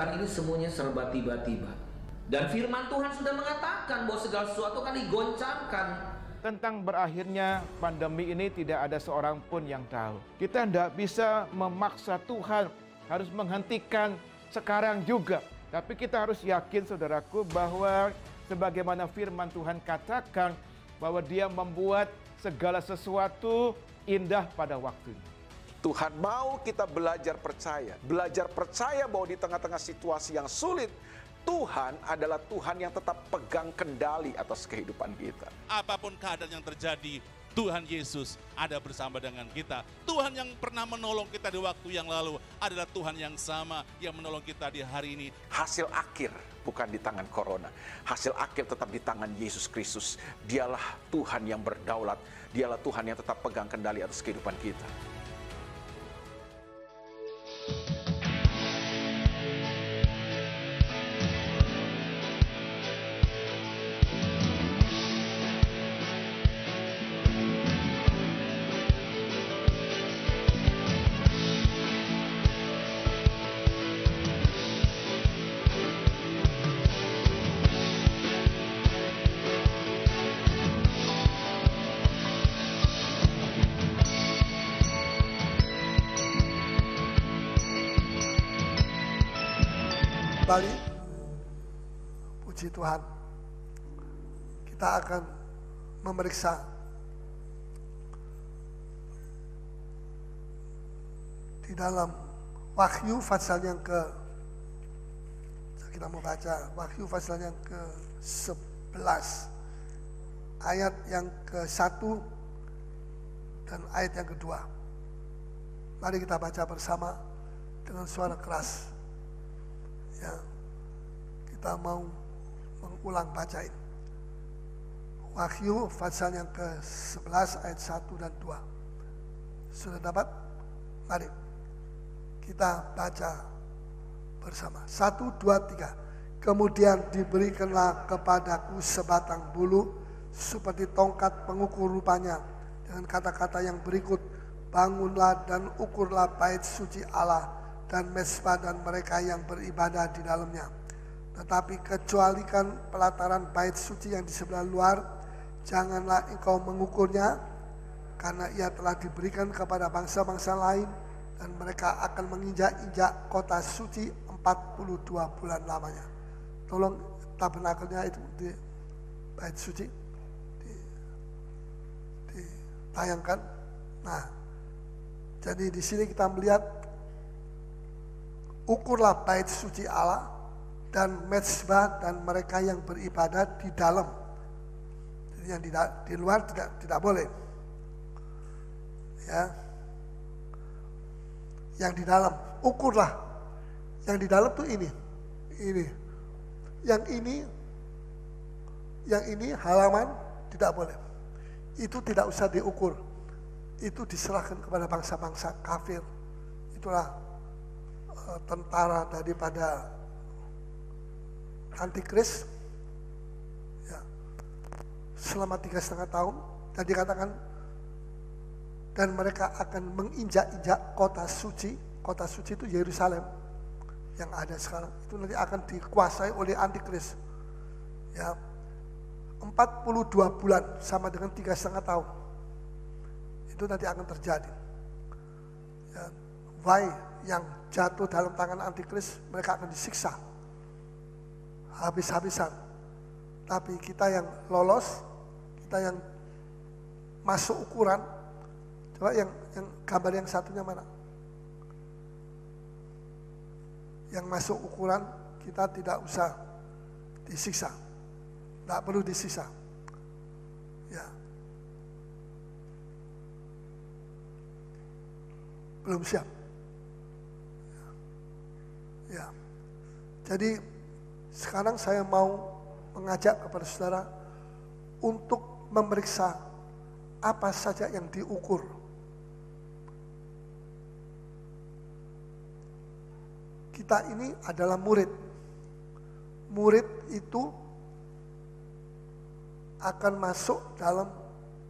Setan ini semuanya serba tiba-tiba. Dan firman Tuhan sudah mengatakan bahwa segala sesuatu akan digoncangkan. Tentang berakhirnya pandemi ini tidak ada seorang pun yang tahu. Kita tidak bisa memaksa Tuhan harus menghentikan sekarang juga. Tapi kita harus yakin saudaraku bahwa sebagaimana firman Tuhan katakan bahwa Dia membuat segala sesuatu indah pada waktunya. Tuhan mau kita belajar percaya bahwa di tengah-tengah situasi yang sulit, Tuhan adalah Tuhan yang tetap pegang kendali atas kehidupan kita. Apapun keadaan yang terjadi, Tuhan Yesus ada bersama dengan kita. Tuhan yang pernah menolong kita di waktu yang lalu adalah Tuhan yang sama yang menolong kita di hari ini. Hasil akhir bukan di tangan corona. Hasil akhir tetap di tangan Yesus Kristus. Dialah Tuhan yang berdaulat. Dialah Tuhan yang tetap pegang kendali atas kehidupan kita. Kembali, puji Tuhan, kita akan memeriksa di dalam Wahyu pasal yang kita mau baca Wahyu pasal yang ke-11 ayat yang ke-1 dan ayat yang kedua. Mari kita baca bersama dengan suara keras. Ya, kita mau mengulang bacain. Wahyu pasal yang ke-11 ayat 1 dan 2. Sudah dapat? Mari kita baca bersama. 1, 2, 3. Kemudian diberikanlah kepadaku sebatang bulu seperti tongkat pengukur rupanya, dengan kata-kata yang berikut: bangunlah dan ukurlah bait suci Allah dan mezbah dan mereka yang beribadah di dalamnya. Tetapi kecualikan pelataran bait suci yang di sebelah luar, janganlah engkau mengukurnya, karena ia telah diberikan kepada bangsa-bangsa lain, dan mereka akan menginjak-injak kota suci 42 bulan lamanya. Tolong tabernakelnya itu di bait suci ditayangkan. Nah, jadi di sini kita melihat ukurlah bait suci Allah dan mezbah dan mereka yang beribadat di dalam. Jadi yang di luar tidak boleh. Ya. Yang di dalam, ukurlah. Yang di dalam tuh ini. Yang ini halaman tidak boleh. Itu tidak usah diukur. Itu diserahkan kepada bangsa-bangsa kafir. Itulah tentara daripada antikris, ya, selama 3,5 tahun, dan dikatakan dan mereka akan menginjak-injak kota suci itu Yerusalem yang ada sekarang, itu nanti akan dikuasai oleh antikris, ya, 42 bulan sama dengan 3,5 tahun, itu nanti akan terjadi, ya. Yang jatuh dalam tangan antikris, mereka akan disiksa habis-habisan. Tapi kita yang lolos, kita yang masuk ukuran, coba yang gambar yang satunya mana? Yang masuk ukuran, kita tidak usah disiksa, tidak perlu disiksa, ya. Belum siap. Ya, jadi sekarang saya mau mengajak kepada saudara untuk memeriksa apa saja yang diukur. Kita ini adalah murid. Murid itu akan masuk dalam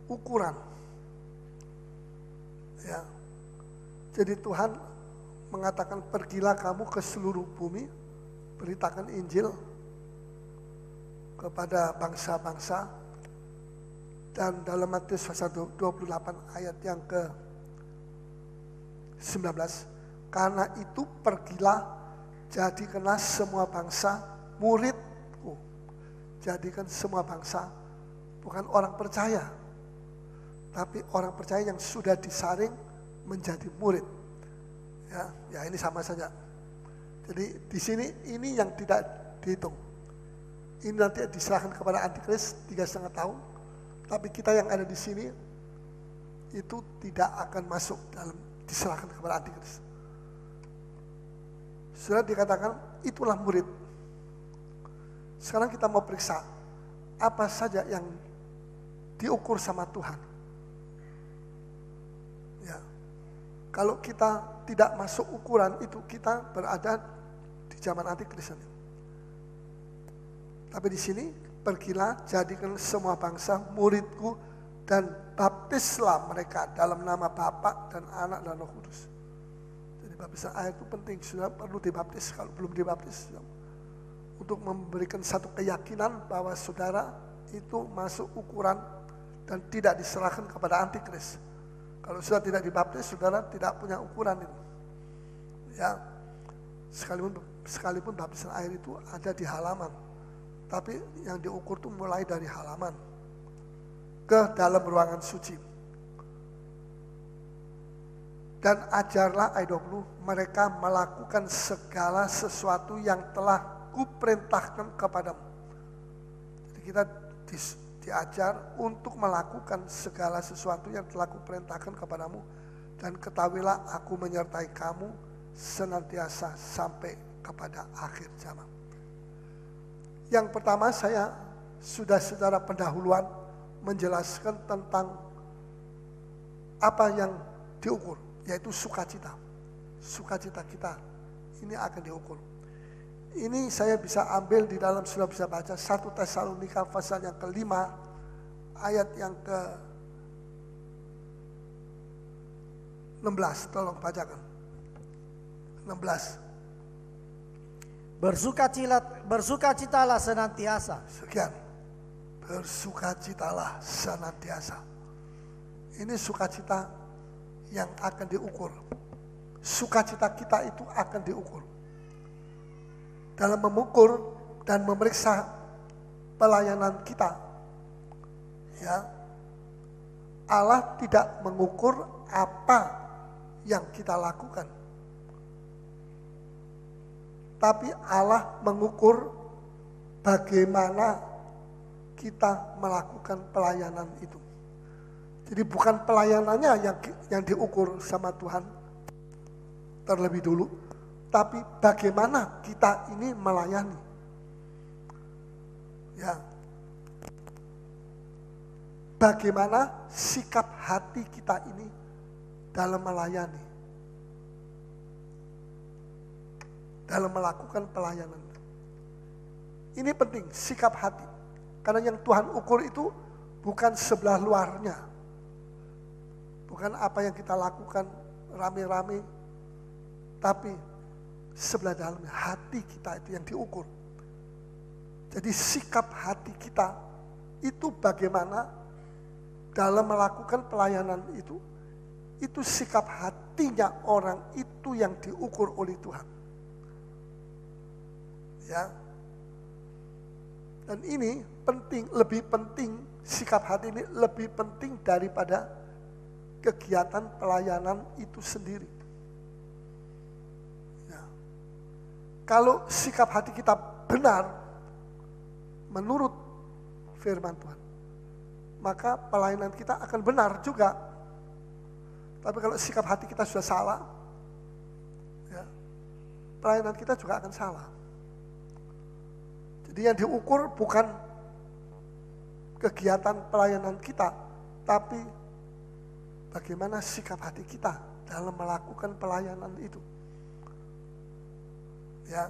ukuran. Ya. Jadi Tuhan mengatakan, pergilah kamu ke seluruh bumi memberitakan Injil kepada bangsa-bangsa. Dan dalam Matius pasal 28 ayat yang ke-19, karena itu pergilah, jadikanlah semua bangsa muridku. Jadikan semua bangsa, bukan orang percaya, tapi orang percaya yang sudah disaring menjadi murid. Ya ini sama saja. Jadi di sini ini yang tidak dihitung. Ini nanti diserahkan kepada Antikris 3,5 tahun. Tapi kita yang ada di sini itu tidak akan masuk dalam diserahkan kepada Antikris. Sudah dikatakan itulah murid. Sekarang kita mau periksa apa saja yang diukur sama Tuhan. Ya. Kalau kita tidak masuk ukuran itu, kita berada di zaman Antikris. Tapi di sini, pergilah, jadikan semua bangsa muridku dan baptislah mereka dalam nama Bapa dan Anak dan Roh Kudus. Jadi baptisan air itu penting, sudah perlu dibaptis. Kalau belum dibaptis, untuk memberikan satu keyakinan bahwa saudara itu masuk ukuran dan tidak diserahkan kepada Antikris. Kalau sudah tidak dibaptis, saudara tidak punya ukuran itu. Ya, sekalipun baptisan air itu ada di halaman, tapi yang diukur itu mulai dari halaman ke dalam ruangan suci. Dan ajarlah ayat 20, mereka melakukan segala sesuatu yang telah kuperintahkan kepadamu. Jadi kita diajar untuk melakukan segala sesuatu yang telah kuperintahkan kepadamu, dan ketahuilah aku menyertai kamu senantiasa sampai kepada akhir zaman. Yang pertama, saya sudah secara pendahuluan menjelaskan tentang apa yang diukur, yaitu sukacita. Sukacita kita ini akan diukur. Ini saya bisa ambil di dalam, sudah bisa baca 1 Tesalonika pasal yang ke-5 ayat yang ke-16. Tolong bacakan. 16. Bersukacitalah senantiasa. Sekian. Bersukacitalah senantiasa. Ini sukacita yang akan diukur. Sukacita kita itu akan diukur. Dalam mengukur dan memeriksa pelayanan kita, ya, Allah tidak mengukur apa yang kita lakukan, tapi Allah mengukur bagaimana kita melakukan pelayanan itu. Jadi bukan pelayanannya yang diukur sama Tuhan terlebih dulu, tapi bagaimana kita ini melayani. Ya. Bagaimana sikap hati kita ini dalam melayani. Dalam melakukan pelayanan. Ini penting, sikap hati. Karena yang Tuhan ukur itu bukan sebelah luarnya. Bukan apa yang kita lakukan rame-rame, tapi sebelah dalamnya, hati kita itu yang diukur. Jadi sikap hati kita itu bagaimana dalam melakukan pelayanan itu sikap hatinya orang itu yang diukur oleh Tuhan. Ya. Dan ini penting, lebih penting, sikap hati ini lebih penting daripada kegiatan pelayanan itu sendiri. Kalau sikap hati kita benar menurut firman Tuhan, maka pelayanan kita akan benar juga. Tapi kalau sikap hati kita sudah salah, ya, pelayanan kita juga akan salah. Jadi yang diukur bukan kegiatan pelayanan kita, tapi bagaimana sikap hati kita dalam melakukan pelayanan itu. Ya,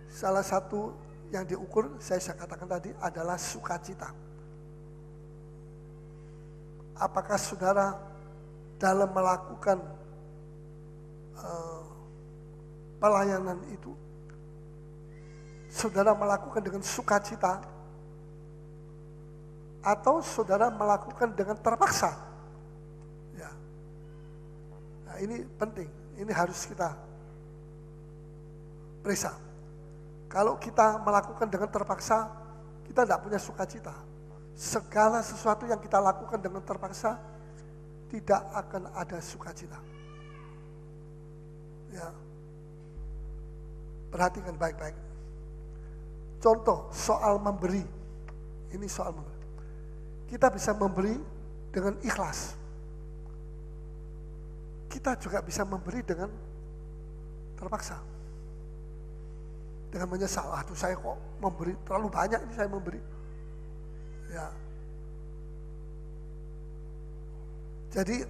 salah satu yang diukur, saya katakan tadi, adalah sukacita. Apakah saudara dalam melakukan pelayanan itu saudara melakukan dengan sukacita atau saudara melakukan dengan terpaksa. Ya. Nah, ini penting, ini harus kita periksa. Kalau kita melakukan dengan terpaksa, kita tidak punya sukacita. Segala sesuatu yang kita lakukan dengan terpaksa, tidak akan ada sukacita. Ya. Perhatikan baik-baik. Contoh soal memberi. Ini soal memberi. Kita bisa memberi dengan ikhlas. Kita juga bisa memberi dengan terpaksa. Dengan menyesal, aduh saya kok memberi terlalu banyak ini saya memberi. Ya. Jadi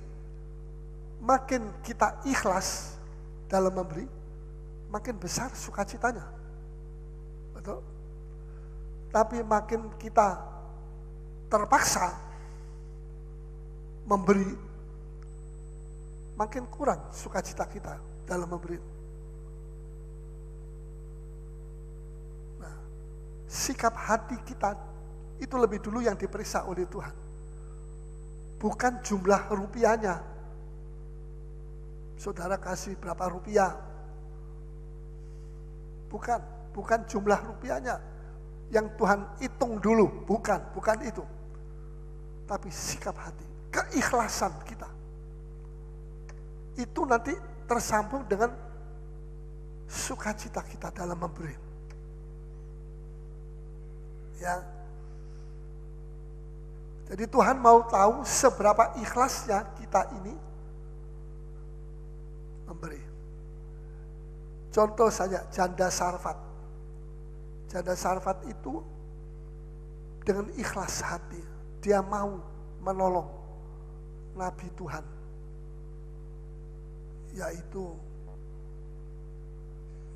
makin kita ikhlas dalam memberi, makin besar sukacitanya. Betul? Tapi makin kita terpaksa memberi, makin kurang sukacita kita dalam memberi. Sikap hati kita itu lebih dulu yang diperiksa oleh Tuhan. Bukan jumlah rupiahnya. Saudara kasih berapa rupiah. Bukan jumlah rupiahnya. Yang Tuhan hitung dulu, bukan itu. Tapi sikap hati, keikhlasan kita. Itu nanti tersambung dengan sukacita kita dalam memberi. Ya. Jadi Tuhan mau tahu seberapa ikhlasnya kita ini memberi. Contoh saja janda Sarfat. Janda Sarfat itu dengan ikhlas hati, dia mau menolong Nabi Tuhan, yaitu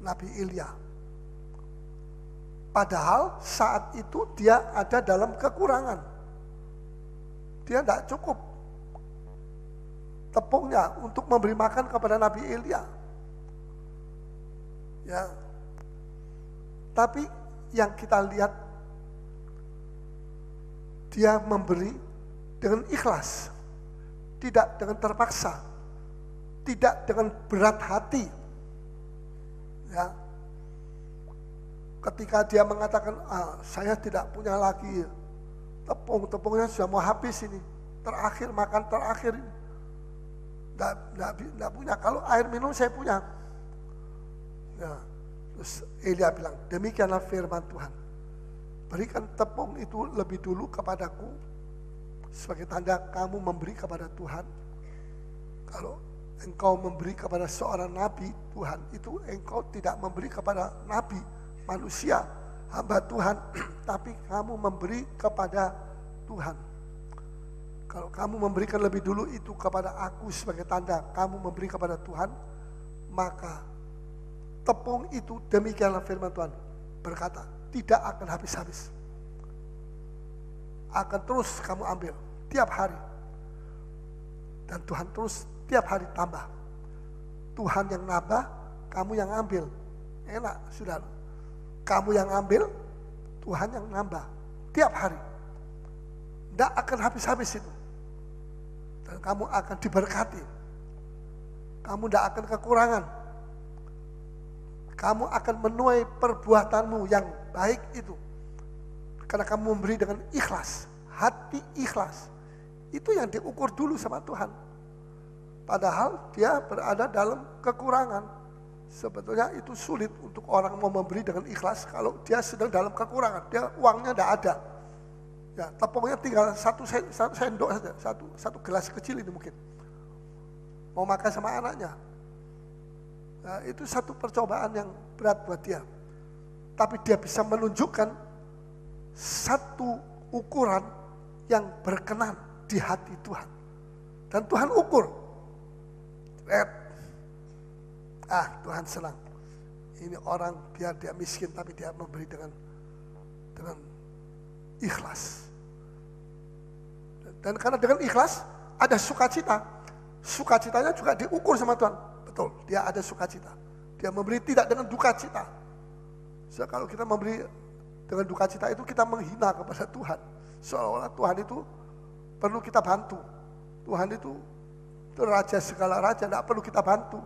Nabi Ilya. Padahal saat itu dia ada dalam kekurangan. Dia tidak cukup tepungnya untuk memberi makan kepada Nabi Ilya. Ya. Tapi yang kita lihat, dia memberi dengan ikhlas. Tidak dengan terpaksa. Tidak dengan berat hati. Ya. Ketika dia mengatakan, saya tidak punya lagi tepungnya sudah mau habis ini. Terakhir, makan terakhir ini. Tidak punya, kalau air minum saya punya. Ya. Terus Elia bilang, demikianlah firman Tuhan. Berikan tepung itu lebih dulu kepadaku, sebagai tanda kamu memberi kepada Tuhan. Kalau engkau memberi kepada seorang nabi Tuhan, itu engkau tidak memberi kepada nabi, manusia, hamba Tuhan, tapi kamu memberi kepada Tuhan. Kalau kamu memberikan lebih dulu itu kepada aku sebagai tanda kamu memberi kepada Tuhan, maka tepung itu, demikianlah firman Tuhan berkata, tidak akan habis-habis. Akan terus kamu ambil tiap hari. Dan Tuhan terus tiap hari tambah. Tuhan yang nambah, kamu yang ambil. Enak, sudah. Kamu yang ambil, Tuhan yang nambah. Tiap hari. Tidak akan habis-habis itu. Dan kamu akan diberkati. Kamu tidak akan kekurangan. Kamu akan menuai perbuatanmu yang baik itu. Karena kamu memberi dengan ikhlas. Hati ikhlas. Itu yang diukur dulu sama Tuhan. Padahal dia berada dalam kekurangan. Sebetulnya itu sulit untuk orang mau memberi dengan ikhlas kalau dia sedang dalam kekurangan. Dia uangnya tidak ada. Ya, tepungnya tinggal satu sendok saja, satu gelas kecil ini mungkin. Mau makan sama anaknya. Nah, itu satu percobaan yang berat buat dia. Tapi dia bisa menunjukkan satu ukuran yang berkenan di hati Tuhan. Dan Tuhan ukur. Tuhan senang. Ini orang biar dia miskin tapi dia memberi dengan ikhlas. Dan karena dengan ikhlas ada sukacita. Sukacitanya juga diukur sama Tuhan. Betul, dia ada sukacita. Dia memberi tidak dengan duka cita. So, kalau kita memberi dengan duka cita itu kita menghina kepada Tuhan. Seolah-olah Tuhan itu perlu kita bantu. Tuhan itu raja segala raja, tidak perlu kita bantu.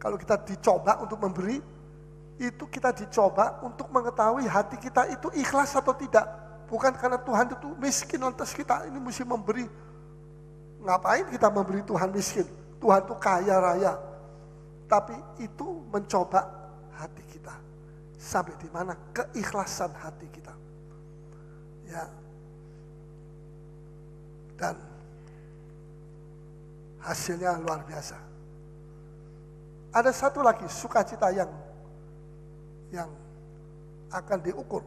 Kalau kita dicoba untuk memberi, itu kita dicoba untuk mengetahui hati kita itu ikhlas atau tidak. Bukan karena Tuhan itu miskin lantas kita ini mesti memberi. Ngapain kita memberi Tuhan miskin? Tuhan itu kaya raya. Tapi itu mencoba hati kita. Sampai di mana keikhlasan hati kita. Ya. Dan hasilnya luar biasa. Ada satu lagi sukacita yang akan diukur.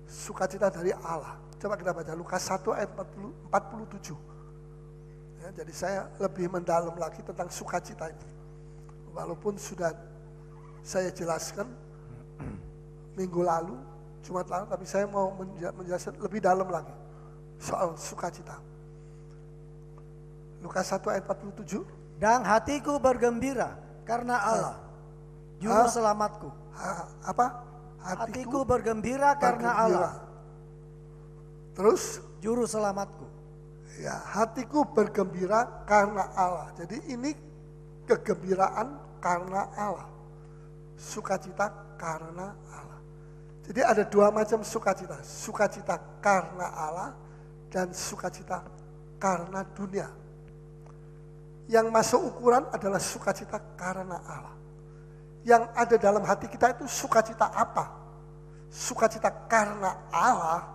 Sukacita dari Allah. Coba kita baca Lukas 1 ayat 47. Ya, jadi saya lebih mendalam lagi tentang sukacita ini. Walaupun sudah saya jelaskan minggu lalu, Jumat lalu, tapi saya mau menjelaskan lebih dalam lagi soal sukacita. Lukas 1 ayat 47. Dan hatiku bergembira karena Allah, juru selamatku. Apa? Hatiku bergembira karena Allah. Terus? Juru selamatku. Ya, hatiku bergembira karena Allah. Jadi ini kegembiraan karena Allah. Sukacita karena Allah. Jadi ada dua macam sukacita. Sukacita karena Allah dan sukacita karena dunia. Yang masuk ukuran adalah sukacita karena Allah. Yang ada dalam hati kita itu sukacita apa? Sukacita karena Allah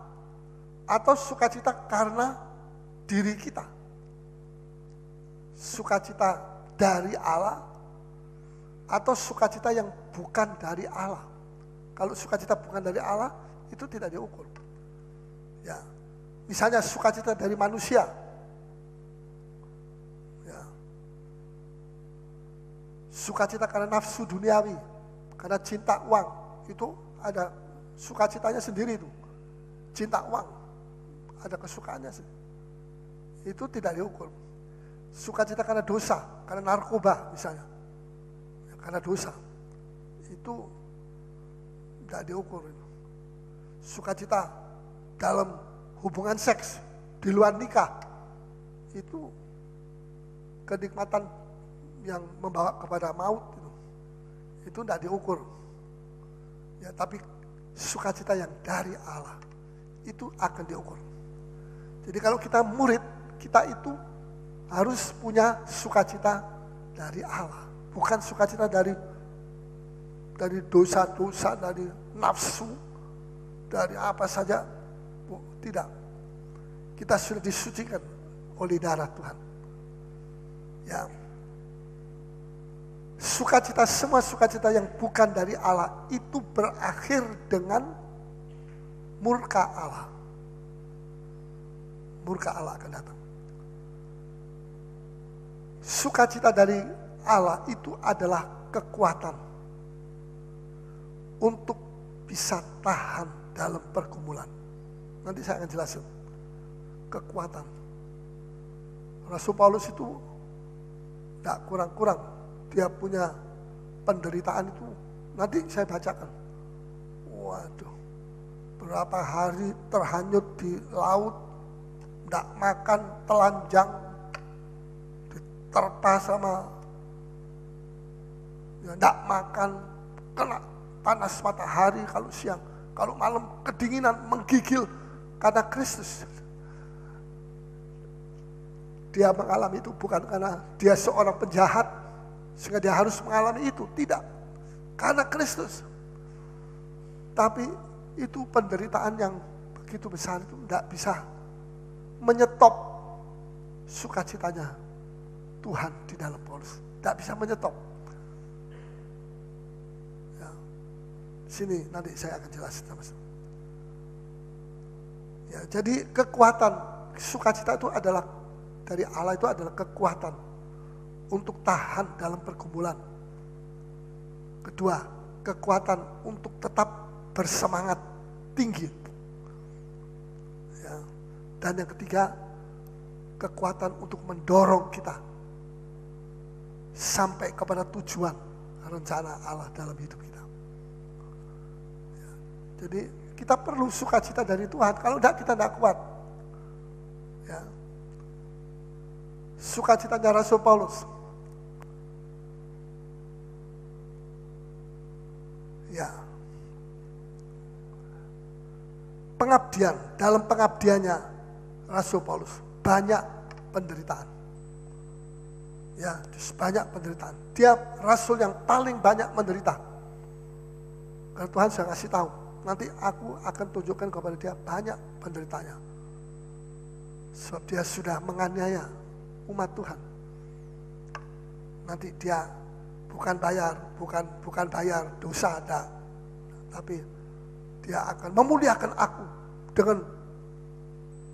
atau sukacita karena diri kita? Sukacita dari Allah atau sukacita yang bukan dari Allah? Kalau sukacita bukan dari Allah itu tidak diukur. Ya. Misalnya sukacita dari manusia. Ya. Sukacita karena nafsu duniawi, karena cinta uang, itu ada sukacitanya sendiri itu. Cinta uang, ada kesukaannya sendiri. Itu tidak diukur. Sukacita karena dosa, karena narkoba misalnya. Ya, karena dosa. Itu tidak diukur. Sukacita dalam hubungan seks, di luar nikah. Itu kenikmatan yang membawa kepada maut itu tidak diukur. Ya, tapi sukacita yang dari Allah itu akan diukur. Jadi kalau kita murid, kita itu harus punya sukacita dari Allah, bukan sukacita dari dosa-dosa, dari nafsu, dari apa saja. Tidak. Kita sudah disucikan oleh darah Tuhan. Ya. Sukacita, semua sukacita yang bukan dari Allah itu berakhir dengan murka Allah. Murka Allah akan datang. Sukacita dari Allah itu adalah kekuatan untuk bisa tahan dalam pergumulan. Nanti saya akan jelasin. Kekuatan. Rasul Paulus itu tidak kurang-kurang. Dia punya penderitaan itu, nanti saya bacakan. Waduh, berapa hari terhanyut di laut, tidak makan, telanjang, diterpa sama, tidak makan, kena panas matahari kalau siang, kalau malam kedinginan, menggigil karena Kristus. Dia mengalami itu bukan karena dia seorang penjahat, sehingga dia harus mengalami itu. Tidak. Karena Kristus. Tapi itu penderitaan yang begitu besar itu tidak bisa menyetop sukacitanya Tuhan di dalam Paulus. Tidak bisa menyetop. Ya. Sini nanti saya akan jelasin. Ya, jadi kekuatan sukacita itu adalah dari Allah, itu adalah kekuatan untuk tahan dalam pergumulan. Kedua, kekuatan untuk tetap bersemangat tinggi. Ya. Dan yang ketiga, kekuatan untuk mendorong kita sampai kepada tujuan rencana Allah dalam hidup kita. Ya, jadi kita perlu sukacita dari Tuhan. Kalau tidak, kita tidak kuat. Ya. Sukacitanya Rasul Paulus. Ya. Pengabdian, dalam pengabdiannya Rasul Paulus banyak penderitaan. Ya, banyak penderitaan. Dia rasul yang paling banyak menderita. Karena Tuhan sudah kasih tahu, nanti aku akan tunjukkan kepada dia banyak penderitaannya. Sebab dia sudah menganiaya umat Tuhan. Nanti dia bukan bayar dosa ada, tapi dia akan memuliakan aku dengan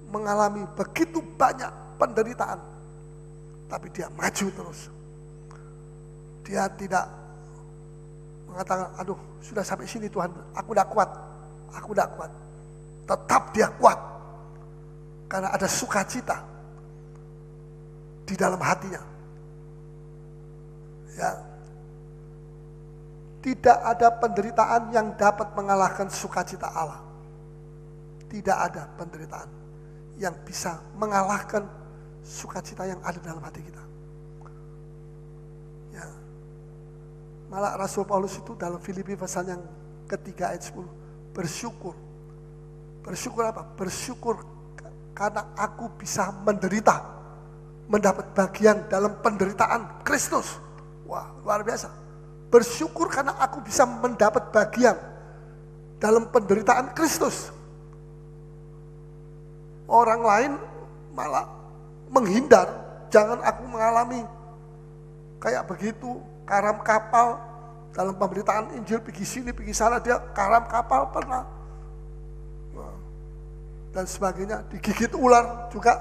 mengalami begitu banyak penderitaan. Tapi dia maju terus. Dia tidak mengatakan, aduh sudah sampai sini Tuhan, aku udah kuat. Tetap dia kuat. Karena ada sukacita di dalam hatinya. Ya. Tidak ada penderitaan yang dapat mengalahkan sukacita Allah. Tidak ada penderitaan yang bisa mengalahkan sukacita yang ada dalam hati kita. Ya. Malah Rasul Paulus itu dalam Filipi pasal yang ketiga ayat 10 bersyukur. Bersyukur apa? Bersyukur karena aku bisa menderita, mendapat bagian dalam penderitaan Kristus. Wah, luar biasa. Bersyukur karena aku bisa mendapat bagian dalam penderitaan Kristus. Orang lain malah menghindar, jangan aku mengalami kayak begitu, karam kapal dalam pemberitaan Injil, pergi sini, pergi sana, dia karam kapal pernah. Dan sebagainya, digigit ular juga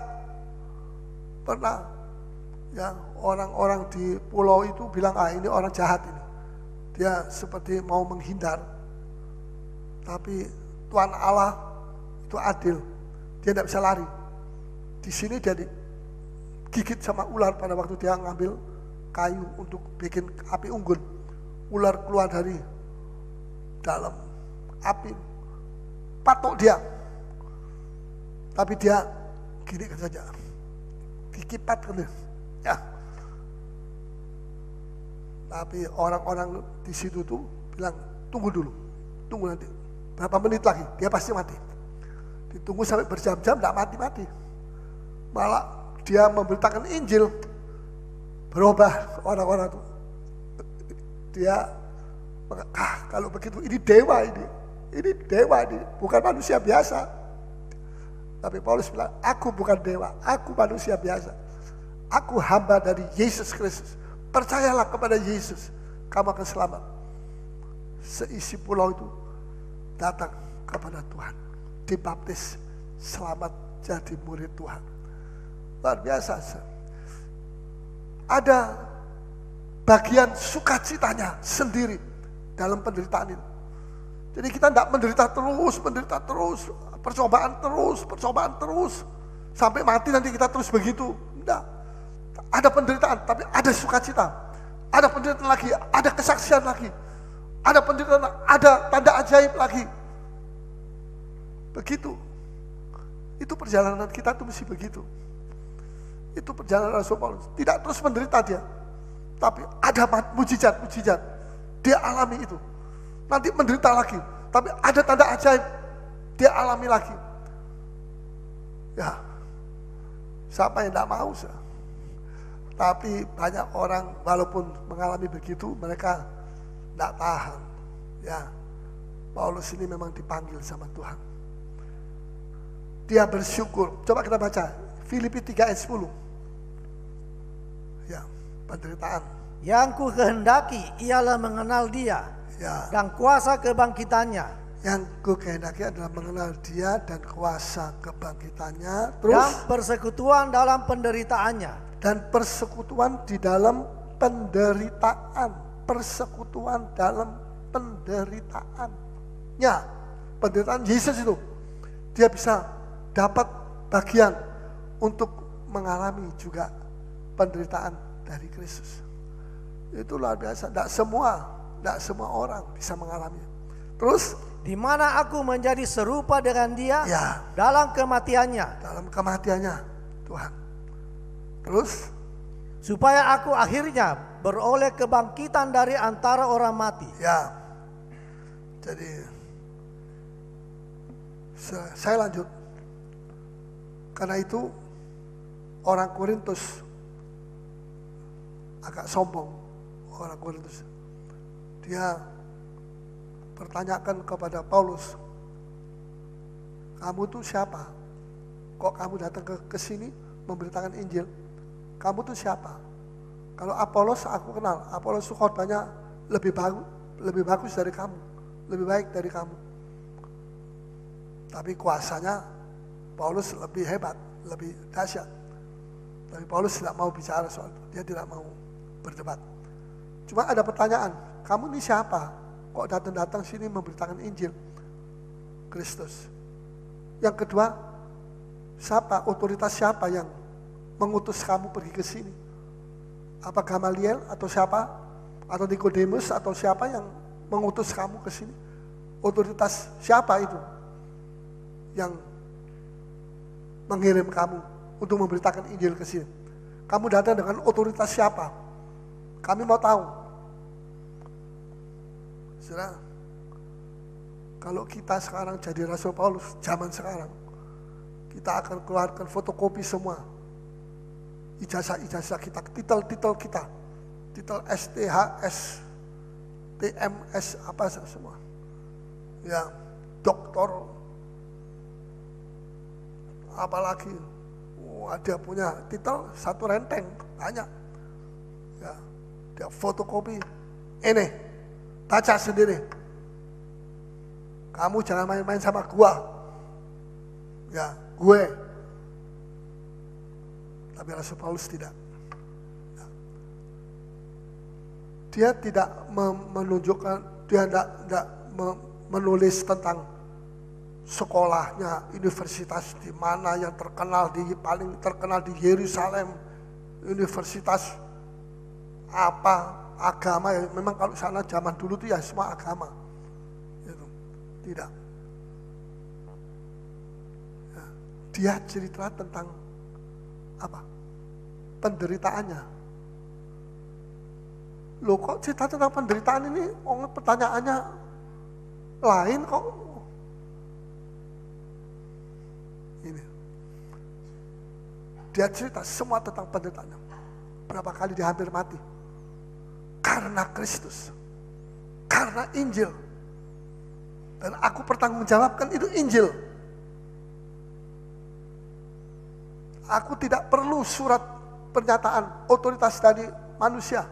pernah. Ya, orang-orang di pulau itu bilang, ini orang jahat ini. Dia seperti mau menghindar. Tapi Tuhan Allah itu adil, dia tidak bisa lari. Di sini dia digigit sama ular pada waktu dia ngambil kayu untuk bikin api unggun. Ular keluar dari dalam api, patok dia. Tapi dia gini saja, dikipat kan ya. Tapi orang-orang di situ tuh bilang, tunggu dulu, tunggu nanti berapa menit lagi dia pasti mati. Ditunggu sampai berjam-jam tidak mati-mati. Malah dia memberitakan Injil, berubah orang-orang itu. Dia, kalau begitu ini dewa ini, bukan manusia biasa. Tapi Paulus bilang, aku bukan dewa, aku manusia biasa. Aku hamba dari Yesus Kristus. Percayalah kepada Yesus, kamu akan selamat. Seisi pulau itu datang kepada Tuhan, dibaptis, selamat jadi murid Tuhan. Luar biasa. Ada bagian sukacitanya sendiri dalam penderitaan itu. Jadi kita tidak menderita terus, percobaan terus, sampai mati nanti kita terus begitu. Tidak. Ada penderitaan, tapi ada sukacita. Ada penderitaan lagi, ada kesaksian lagi. Ada penderitaan, ada tanda ajaib lagi. Begitu. Itu perjalanan kita tuh mesti begitu. Itu perjalanan Rasul Paulus. Tidak terus menderita dia, tapi ada mujizat-mujizat. Dia alami itu. Nanti menderita lagi, tapi ada tanda ajaib. Dia alami lagi. Ya, siapa yang tidak mau? Tapi banyak orang walaupun mengalami begitu, mereka tidak tahan. Ya, Paulus ini memang dipanggil sama Tuhan. Dia bersyukur. Coba kita baca Filipi 3 ayat 10. Ya, penderitaan. Yang ku kehendaki ialah mengenal dia, Ya. dan kuasa kebangkitannya. Yang ku kehendaki adalah mengenal dia dan kuasa kebangkitannya. Terus Dan persekutuan dalam penderitaannya. dan persekutuan di dalam penderitaan. Persekutuan dalam penderitaannya. Penderitaan Yesus itu, dia bisa dapat bagian untuk mengalami juga penderitaan dari Kristus. Itu luar biasa. Tidak semua orang bisa mengalami. Terus di mana aku menjadi serupa dengan dia ya, dalam kematiannya. Dalam kematiannya Tuhan. Terus supaya aku akhirnya beroleh kebangkitan dari antara orang mati. Ya. Jadi saya lanjut. Karena itu orang Korintus agak sombong. Orang Korintus. Dia pertanyakan kepada Paulus, kamu tuh siapa? Kok kamu datang ke sini memberitakan Injil? Kamu tuh siapa? Kalau Apolos aku kenal, Apolos khotbahnya lebih bagus dari kamu, lebih baik dari kamu. Tapi kuasanya Paulus lebih hebat, lebih dahsyat. Tapi Paulus tidak mau bicara soal itu, dia tidak mau berdebat. Cuma ada pertanyaan, kamu ini siapa? Kok datang-datang sini memberitakan Injil Kristus? Yang kedua, siapa, otoritas siapa yang mengutus kamu pergi ke sini? Apa Gamaliel atau siapa? Atau Nikodemus atau siapa yang mengutus kamu ke sini? Otoritas siapa itu yang mengirim kamu untuk memberitakan Injil ke sini? Kamu datang dengan otoritas siapa? Kami mau tahu. Saudara, kalau kita sekarang jadi Rasul Paulus, zaman sekarang, kita akan keluarkan fotokopi semua. Ijazah-ijazah kita, titel-titel kita. Titel STHS, TMS, apa semua. Ya, doktor, apalagi. Dia punya titel satu renteng, banyak. Ya, dia fotokopi. Ini, baca sendiri. Kamu jangan main-main sama gua. Ya, gue. Tapi Rasul Paulus tidak. Ya. Dia tidak menunjukkan, dia tidak menulis tentang sekolahnya, universitas di mana yang terkenal, paling terkenal di Yerusalem, universitas apa, agama ya. Memang kalau sana zaman dulu tuh ya semua agama. Itu. Tidak. Ya. Dia cerita tentang apa? Penderitaannya. Loh kok cerita tentang penderitaan ini? Pertanyaannya lain kok. Ini. Dia cerita semua tentang penderitaannya. Berapa kali dia hampir mati. Karena Kristus. Karena Injil. Dan aku pertanggungjawabkan itu Injil. Aku tidak perlu surat pernyataan otoritas dari manusia.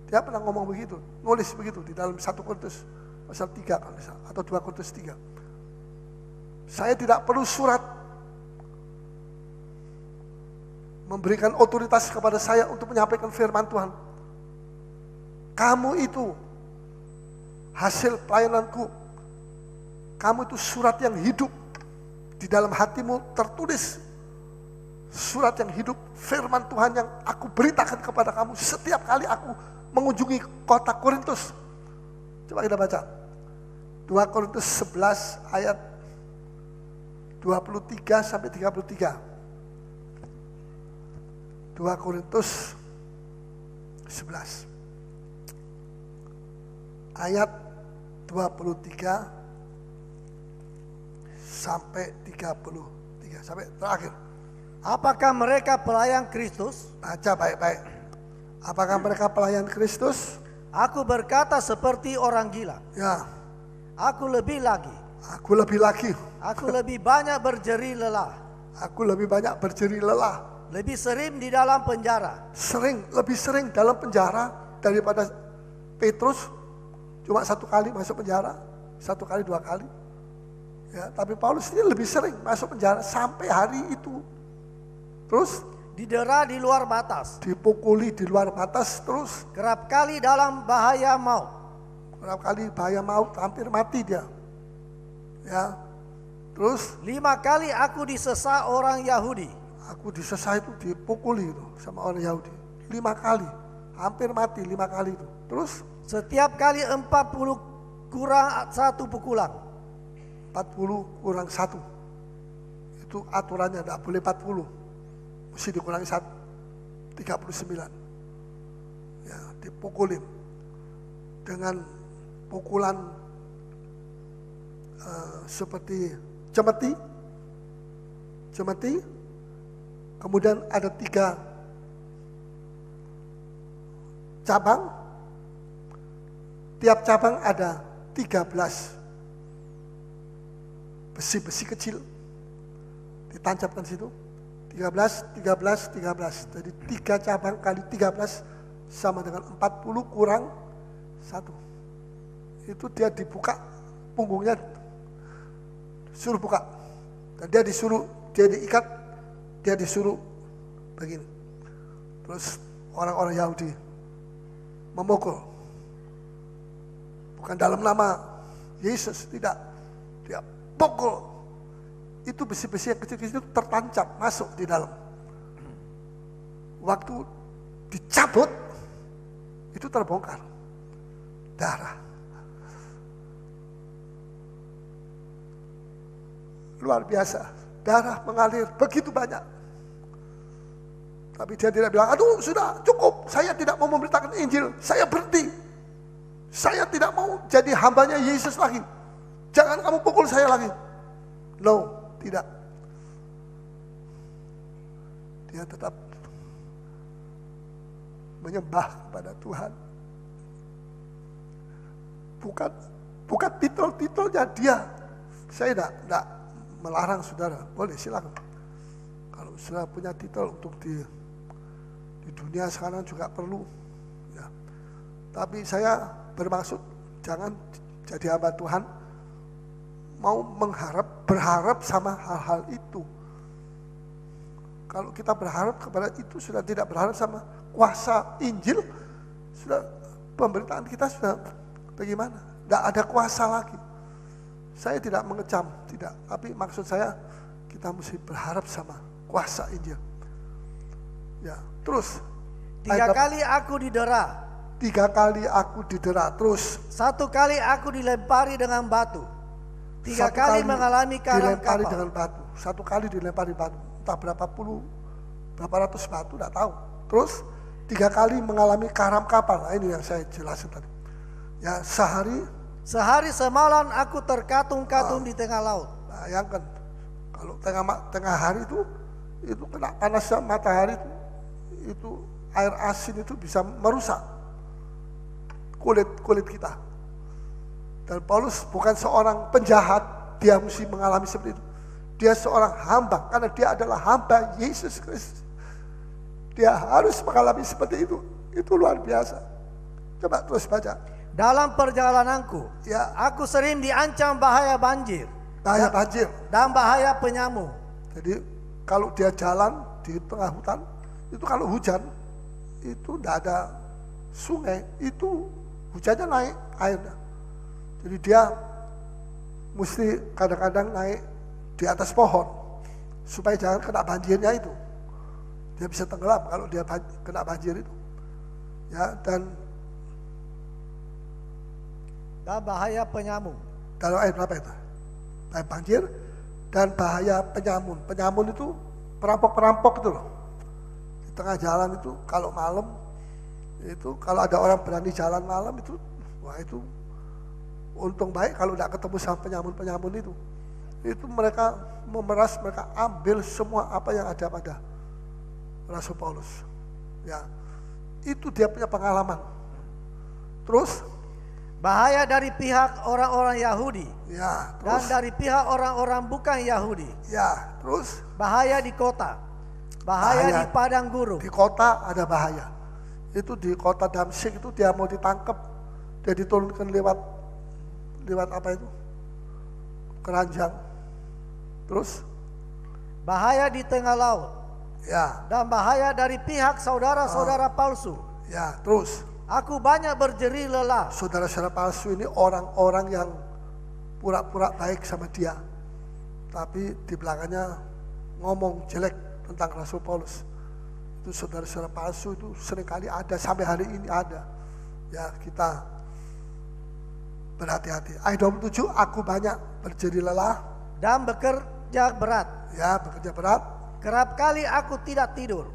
Dia pernah ngomong begitu, nulis begitu di dalam 1 Korintus pasal 3 atau 2 Korintus 3. Saya tidak perlu surat memberikan otoritas kepada saya untuk menyampaikan firman Tuhan. Kamu itu hasil pelayananku. Kamu itu surat yang hidup. Di dalam hatimu tertulis surat yang hidup, firman Tuhan yang aku beritakan kepada kamu setiap kali aku mengunjungi kota Korintus. Coba kita baca. 2 Korintus 11 ayat 23 sampai 33. 2 Korintus 11 ayat 23 sampai 33 sampai terakhir. Apakah mereka pelayan Kristus? Baca baik-baik. Apakah mereka pelayan Kristus? Aku berkata seperti orang gila. Ya. Aku lebih lagi. Aku lebih lagi. Aku lebih banyak berjeri lelah. Aku lebih banyak berjeri lelah. Lebih sering di dalam penjara. Lebih sering dalam penjara daripada Petrus. Cuma 1 kali masuk penjara, 1 kali 2 kali. Ya, tapi Paulus ini lebih sering masuk penjara sampai hari itu. Terus didera di luar batas, dipukuli di luar batas, terus kerap kali dalam bahaya maut. Kerap kali bahaya maut, hampir mati dia. Ya. Terus 5 kali aku disesa orang Yahudi. Aku disesa itu dipukuli itu sama orang Yahudi. 5 kali. hampir mati 5 kali itu. Terus Setiap kali 40 kurang 1 pukulan. 40 kurang 1. Itu aturannya, tidak boleh 40. Mesti dikurangi 1. 39. Ya, dipukulin. Dengan pukulan seperti cemeti. Kemudian ada 3 cabang. Tiap cabang ada 13 besi-besi kecil ditancapkan situ. 13. Jadi 3 cabang kali 13 sama dengan 40 kurang 1. Itu dia dibuka punggungnya, suruh buka. Dan dia diikat, dia disuruh begini. Terus orang-orang Yahudi memukul. Bukan dalam nama Yesus, tidak. Dia pukul. Itu besi-besi yang kecil-kecil itu tertancap masuk di dalam. Waktu dicabut, itu terbongkar. Darah. Luar biasa. Darah mengalir begitu banyak. Tapi dia tidak bilang, aduh sudah cukup, saya tidak mau memberitakan Injil, saya berhenti. Saya tidak mau jadi hambanya Yesus lagi. Jangan kamu pukul saya lagi. No, tidak. Dia tetap menyembah kepada Tuhan. Bukan titel-titelnya dia. Saya tidak melarang saudara, boleh silakan. Kalau saudara punya titel untuk di dunia sekarang juga perlu. Ya. Tapi saya bermaksud jangan jadi hamba Tuhan mau berharap sama hal-hal itu. Kalau kita berharap kepada itu sudah tidak berharap sama kuasa Injil, sudah pemberitaan kita sudah bagaimana? Tidak ada kuasa lagi. Saya tidak mengecam, tidak. Tapi maksud saya kita mesti berharap sama kuasa Injil. Ya, terus 3 kali aku didera. 3 kali aku didera. Terus 1 kali aku dilempari dengan batu. 3 kali mengalami karam dilempari kapal. dengan batu. 1 kali dilempari batu. Entah berapa ratus batu, tidak tahu. Terus 3 kali mengalami karam kapal. Nah, ini yang saya jelasin tadi. Ya, sehari semalam aku terkatung-katung di tengah laut. Bayangkan, kalau tengah hari itu kena panasnya matahari itu air asin itu bisa merusak kulit kita. Dan Paulus bukan seorang penjahat, dia mesti mengalami seperti itu. Dia seorang hamba, karena dia adalah hamba Yesus Kristus. Dia harus mengalami seperti itu. Itu luar biasa. Coba terus baca. Dalam perjalananku, ya, aku sering diancam bahaya banjir. Bahaya banjir. Dan bahaya penyamuk. Jadi kalau dia jalan di tengah hutan, itu kalau hujan, itu tidak ada sungai, itu hujannya naik airnya. Jadi dia mesti kadang-kadang naik di atas pohon, supaya jangan kena banjirnya itu. Dia bisa tenggelam kalau dia kena banjir itu. Ya, dan bahaya penyamuk. Dalam ayat berapa itu? Ayat banjir dan bahaya penyamun. Penyamun itu perampok-perampok itu loh. Di tengah jalan itu kalau malam, itu kalau ada orang berani jalan malam itu, wah itu untung baik kalau tidak ketemu sama penyamun-penyamun itu. Itu mereka memeras, mereka ambil semua apa yang ada pada Rasul Paulus. Ya, itu dia punya pengalaman. Terus bahaya dari pihak orang-orang Yahudi. Ya, terus. Dan dari pihak orang-orang bukan Yahudi. Ya, terus. Bahaya di kota. Bahaya di padang gurun. Di kota ada bahaya. Itu di kota Damsyik itu dia mau ditangkap. Dia diturunkan lewat apa itu? Keranjang. Terus. Bahaya di tengah laut. Ya. Dan bahaya dari pihak saudara-saudara palsu. Ya, terus. Aku banyak berjeri lelah. Saudara-saudara palsu ini orang-orang yang pura-pura baik sama dia. Tapi di belakangnya ngomong jelek tentang Rasul Paulus. Itu saudara-saudara palsu itu seringkali ada, sampai hari ini ada. Ya, kita berhati-hati. Ayat 27, aku banyak berjeri lelah dan bekerja berat. Ya, bekerja berat. Kerap kali aku tidak tidur.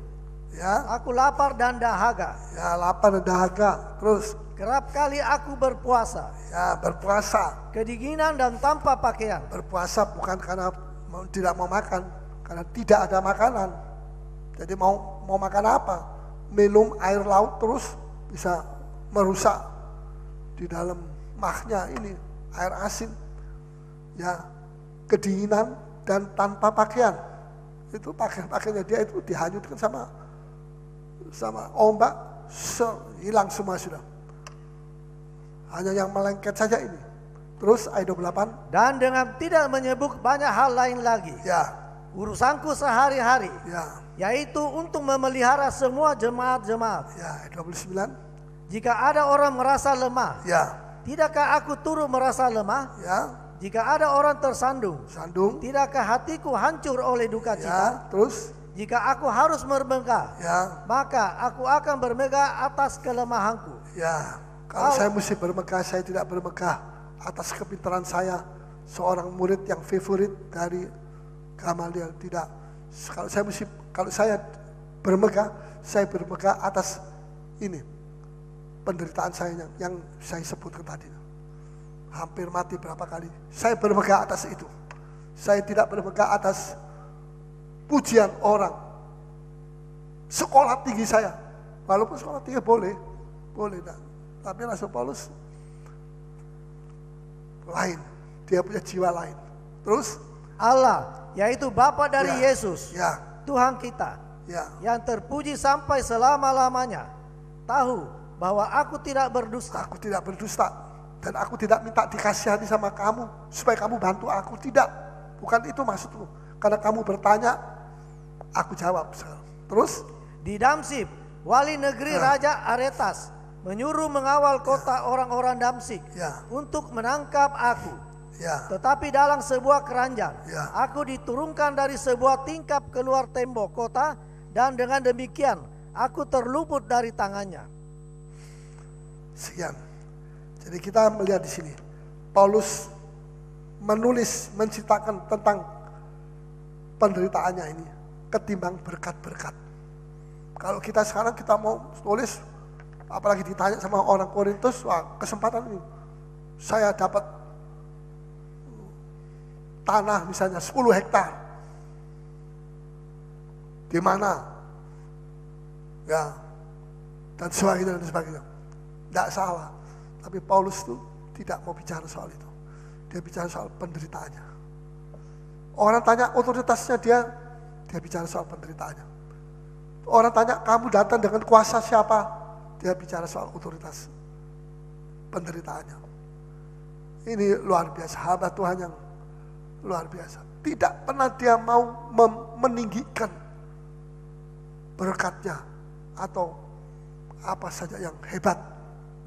Ya, Aku lapar dan dahaga. ya lapar dan dahaga. Terus, Kerap kali aku berpuasa. ya berpuasa. Kedinginan dan tanpa pakaian. Berpuasa bukan karena tidak mau makan, karena tidak ada makanan. Jadi mau makan apa? Minum air laut terus bisa merusak di dalam mahnya ini, air asin. Ya, kedinginan dan tanpa pakaian. Itu pakaiannya dia itu dihanyutkan sama ombak, hilang semua sudah. Hanya yang melengket saja ini. Terus ayat 28. Dan dengan tidak menyebut banyak hal lain lagi. Ya, Urusanku sehari-hari. ya, Yaitu untuk memelihara semua jemaat-jemaat. ya, ayat 29. Jika ada orang merasa lemah. Ya, Tidakkah aku turut merasa lemah? ya, Jika ada orang tersandung. sandung. Tidakkah hatiku hancur oleh duka cita? Ya, terus. Jika aku harus bermegah. Ya, Maka aku akan bermegah atas kelemahanku. ya. Kalau saya mesti bermegah, saya tidak bermegah atas kepintaran saya, seorang murid yang favorit dari Gamaliel, tidak. Kalau saya bermegah atas ini penderitaan saya yang saya sebutkan tadi. Hampir mati berapa kali. Saya bermegah atas itu. Saya tidak bermegah atas pujian orang. Sekolah tinggi saya, walaupun sekolah tinggi boleh. Tapi Rasul Paulus lain, dia punya jiwa lain. Terus Allah, yaitu Bapa dari Ya. Yesus, ya, Tuhan kita, ya, yang terpuji sampai selama-lamanya, tahu bahwa aku tidak berdusta. aku tidak berdusta dan aku tidak minta dikasihani sama kamu supaya kamu bantu aku, tidak. Bukan itu maksudku. Karena kamu bertanya, aku jawab sekarang. Terus Di Damsik, wali negeri Raja Aretas menyuruh mengawal kota orang-orang Damsik Ya. untuk menangkap aku. ya, Tetapi dalam sebuah keranjang, Ya. aku diturunkan dari sebuah tingkap keluar tembok kota, dan dengan demikian aku terluput dari tangannya. sekian. Jadi kita melihat di sini Paulus menulis, menceritakan tentang penderitaannya ini ketimbang berkat-berkat. Kalau kita sekarang kita mau tulis, apalagi ditanya sama orang Korintus, wah kesempatan ini saya dapat tanah misalnya 10 hektar. Di mana? Ya. Dan sebagainya. Tidak salah. Tapi Paulus itu tidak mau bicara soal itu. Dia bicara soal penderitaannya. Orang tanya otoritasnya dia bicara soal penderitaannya. Orang tanya kamu datang dengan kuasa siapa? Dia bicara soal otoritas penderitaannya. Ini luar biasa, hamba Tuhan yang luar biasa. Tidak pernah dia mau meninggikan berkatnya atau apa saja yang hebat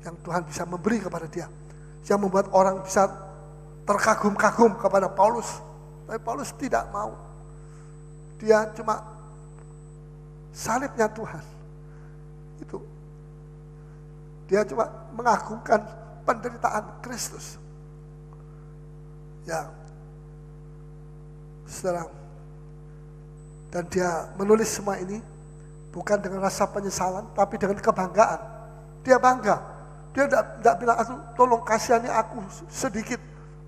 yang Tuhan bisa memberi kepada dia, yang membuat orang bisa terkagum-kagum kepada Paulus. Tapi Paulus tidak mau. Dia cuma salibnya Tuhan. Itu. Dia cuma mengagungkan penderitaan Kristus. Ya. Saudara. Dan dia menulis semua ini bukan dengan rasa penyesalan, tapi dengan kebanggaan. Dia bangga. Dia tidak bilang, tolong kasihani aku sedikit.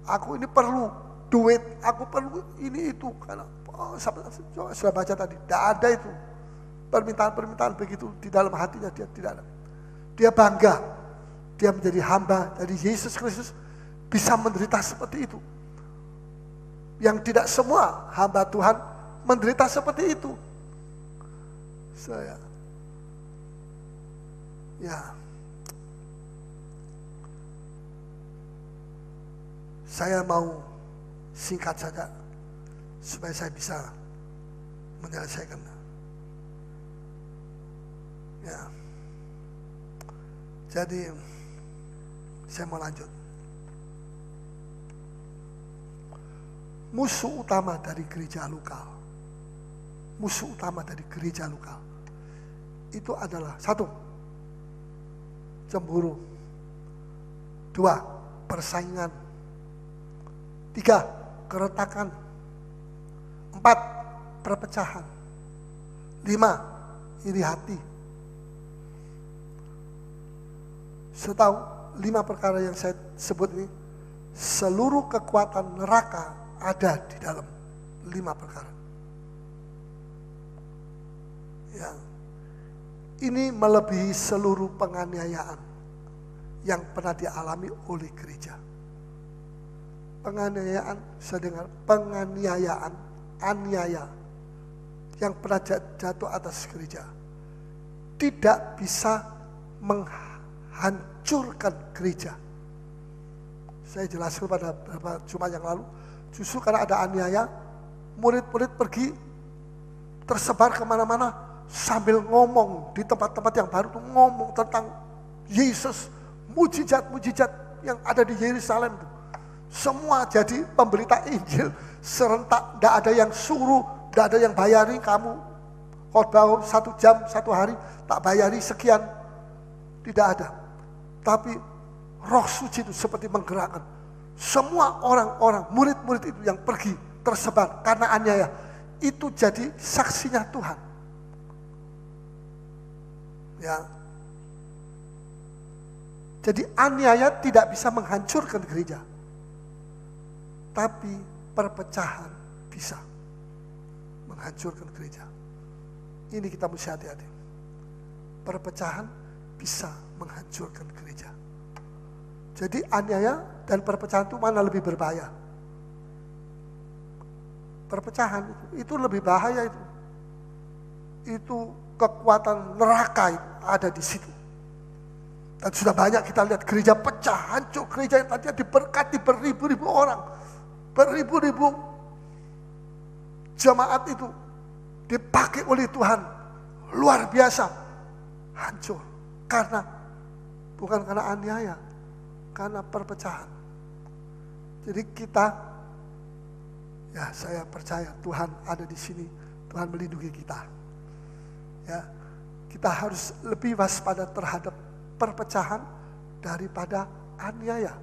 Aku ini perlu duit, aku perlu ini itu. Karena sudah baca tadi, tidak ada itu. Permintaan-permintaan begitu di dalam hatinya, dia tidak ada. Dia bangga, dia menjadi hamba dari Yesus Kristus, bisa menderita seperti itu. Yang tidak semua hamba Tuhan menderita seperti itu. Saya mau singkat saja supaya saya bisa menyelesaikan. Ya. Jadi saya mau lanjut. Musuh utama dari gereja lokal. Musuh utama dari gereja lokal. itu adalah 1, cemburu, 2, persaingan, 3, keretakan, 4, perpecahan, 5, iri hati. Setahu 5 perkara yang saya sebut ini, seluruh kekuatan neraka ada di dalam 5 perkara. Ya. Ini melebihi seluruh penganiayaan yang pernah dialami oleh gereja. Penganiayaan, saya dengar penganiayaan, aniaya yang pernah jatuh atas gereja tidak bisa menghancurkan gereja. Saya jelaskan pada beberapa Jumat yang lalu, justru karena ada aniaya, murid-murid pergi tersebar kemana-mana sambil ngomong di tempat-tempat yang baru, tuh ngomong tentang Yesus, mujizat-mujizat yang ada di Yerusalem itu. Semua jadi pemberita Injil serentak, tidak ada yang suruh, tidak ada yang bayari, kamu khotbah 1 jam 1 hari tak bayari sekian, tidak ada. Tapi Roh Suci itu seperti menggerakkan semua orang-orang, murid-murid itu yang pergi tersebar karena aniaya, itu jadi saksinya Tuhan. Ya. Jadi aniaya tidak bisa menghancurkan gereja. Tapi perpecahan bisa menghancurkan gereja. Ini kita mesti hati-hati. Perpecahan bisa menghancurkan gereja. Jadi aniaya dan perpecahan itu mana lebih berbahaya? Perpecahan itu lebih bahaya itu. Itu kekuatan neraka ada di situ. Dan sudah banyak kita lihat gereja pecah, hancur. Gereja yang tadinya diberkati beribu-ribu orang, beribu-ribu jemaat itu dipakai oleh Tuhan luar biasa, hancur karena bukan karena aniaya, karena perpecahan. Jadi kita, ya saya percaya Tuhan ada di sini, Tuhan melindungi kita. Ya, kita harus lebih waspada terhadap perpecahan daripada aniaya.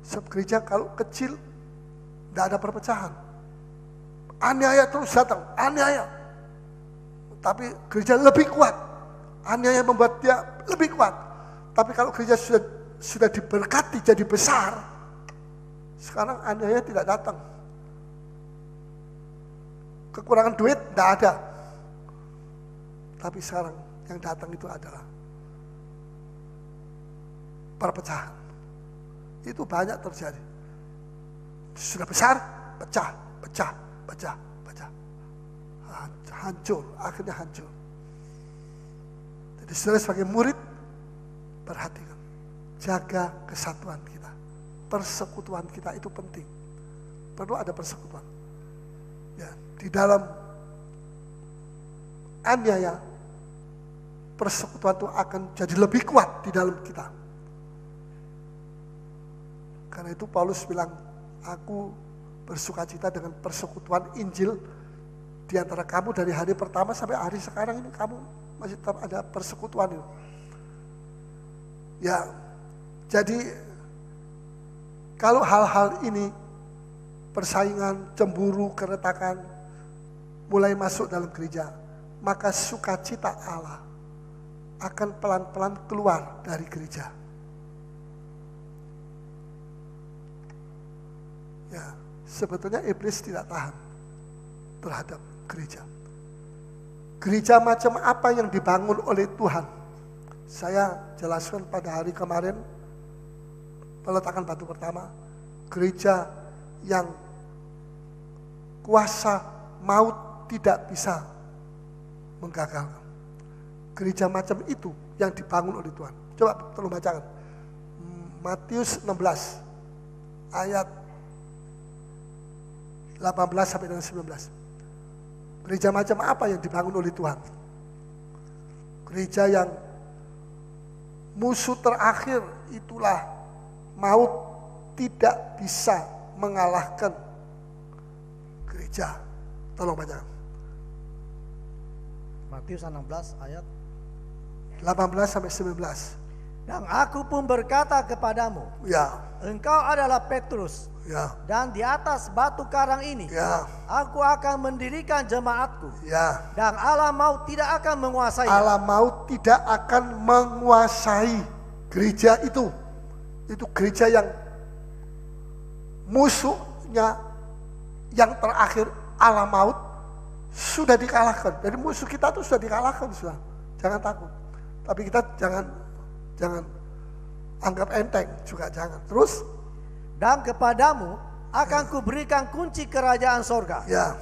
Sebab gereja kalau kecil tidak ada perpecahan, aniaya terus datang, aniaya. Tapi gereja lebih kuat, aniaya membuat dia lebih kuat. Tapi kalau gereja sudah diberkati jadi besar, sekarang aniaya tidak datang. Kekurangan duit tidak ada. Tapi sekarang yang datang itu adalah perpecahan. Itu banyak terjadi. Sudah besar, pecah. Hancur, akhirnya hancur. Jadi saudara sebagai murid, perhatikan. Jaga kesatuan kita. Persekutuan kita itu penting. Perlu ada persekutuan. Ya, di dalam aniaya, persekutuan itu akan jadi lebih kuat di dalam kita. Karena itu Paulus bilang, aku bersukacita dengan persekutuan Injil di antara kamu dari hari pertama sampai hari sekarang ini, kamu masih tetap ada persekutuan itu. Ya, jadi kalau hal-hal ini, persaingan, cemburu, keretakan mulai masuk dalam gereja, maka sukacita Allah akan pelan-pelan keluar dari gereja. Ya, sebetulnya iblis tidak tahan terhadap gereja. Gereja macam apa yang dibangun oleh Tuhan? Saya jelaskan pada hari kemarin, peletakan batu pertama, gereja yang kuasa maut tidak bisa menggagalkan. Gereja macam itu yang dibangun oleh Tuhan. Coba tolong bacakan. Matius 16 ayat 18 sampai dengan 19. Gereja macam apa yang dibangun oleh Tuhan? Gereja yang musuh terakhir itulah maut tidak bisa mengalahkan gereja. Tolong bacakan. Matius 16 ayat 18 sampai 19. Dan aku pun berkata kepadamu, Ya, engkau adalah Petrus, ya, dan di atas batu karang ini ya, aku akan mendirikan jemaatku, ya. dan alam maut tidak akan menguasai. Alam maut tidak akan menguasai gereja itu. Itu gereja yang musuhnya yang terakhir, alam maut, sudah dikalahkan. Jadi musuh kita tuh sudah dikalahkan, sudah. Jangan takut. Tapi kita jangan anggap enteng juga, jangan. Terus, Dan kepadamu akan kuberikan kunci kerajaan sorga. ya,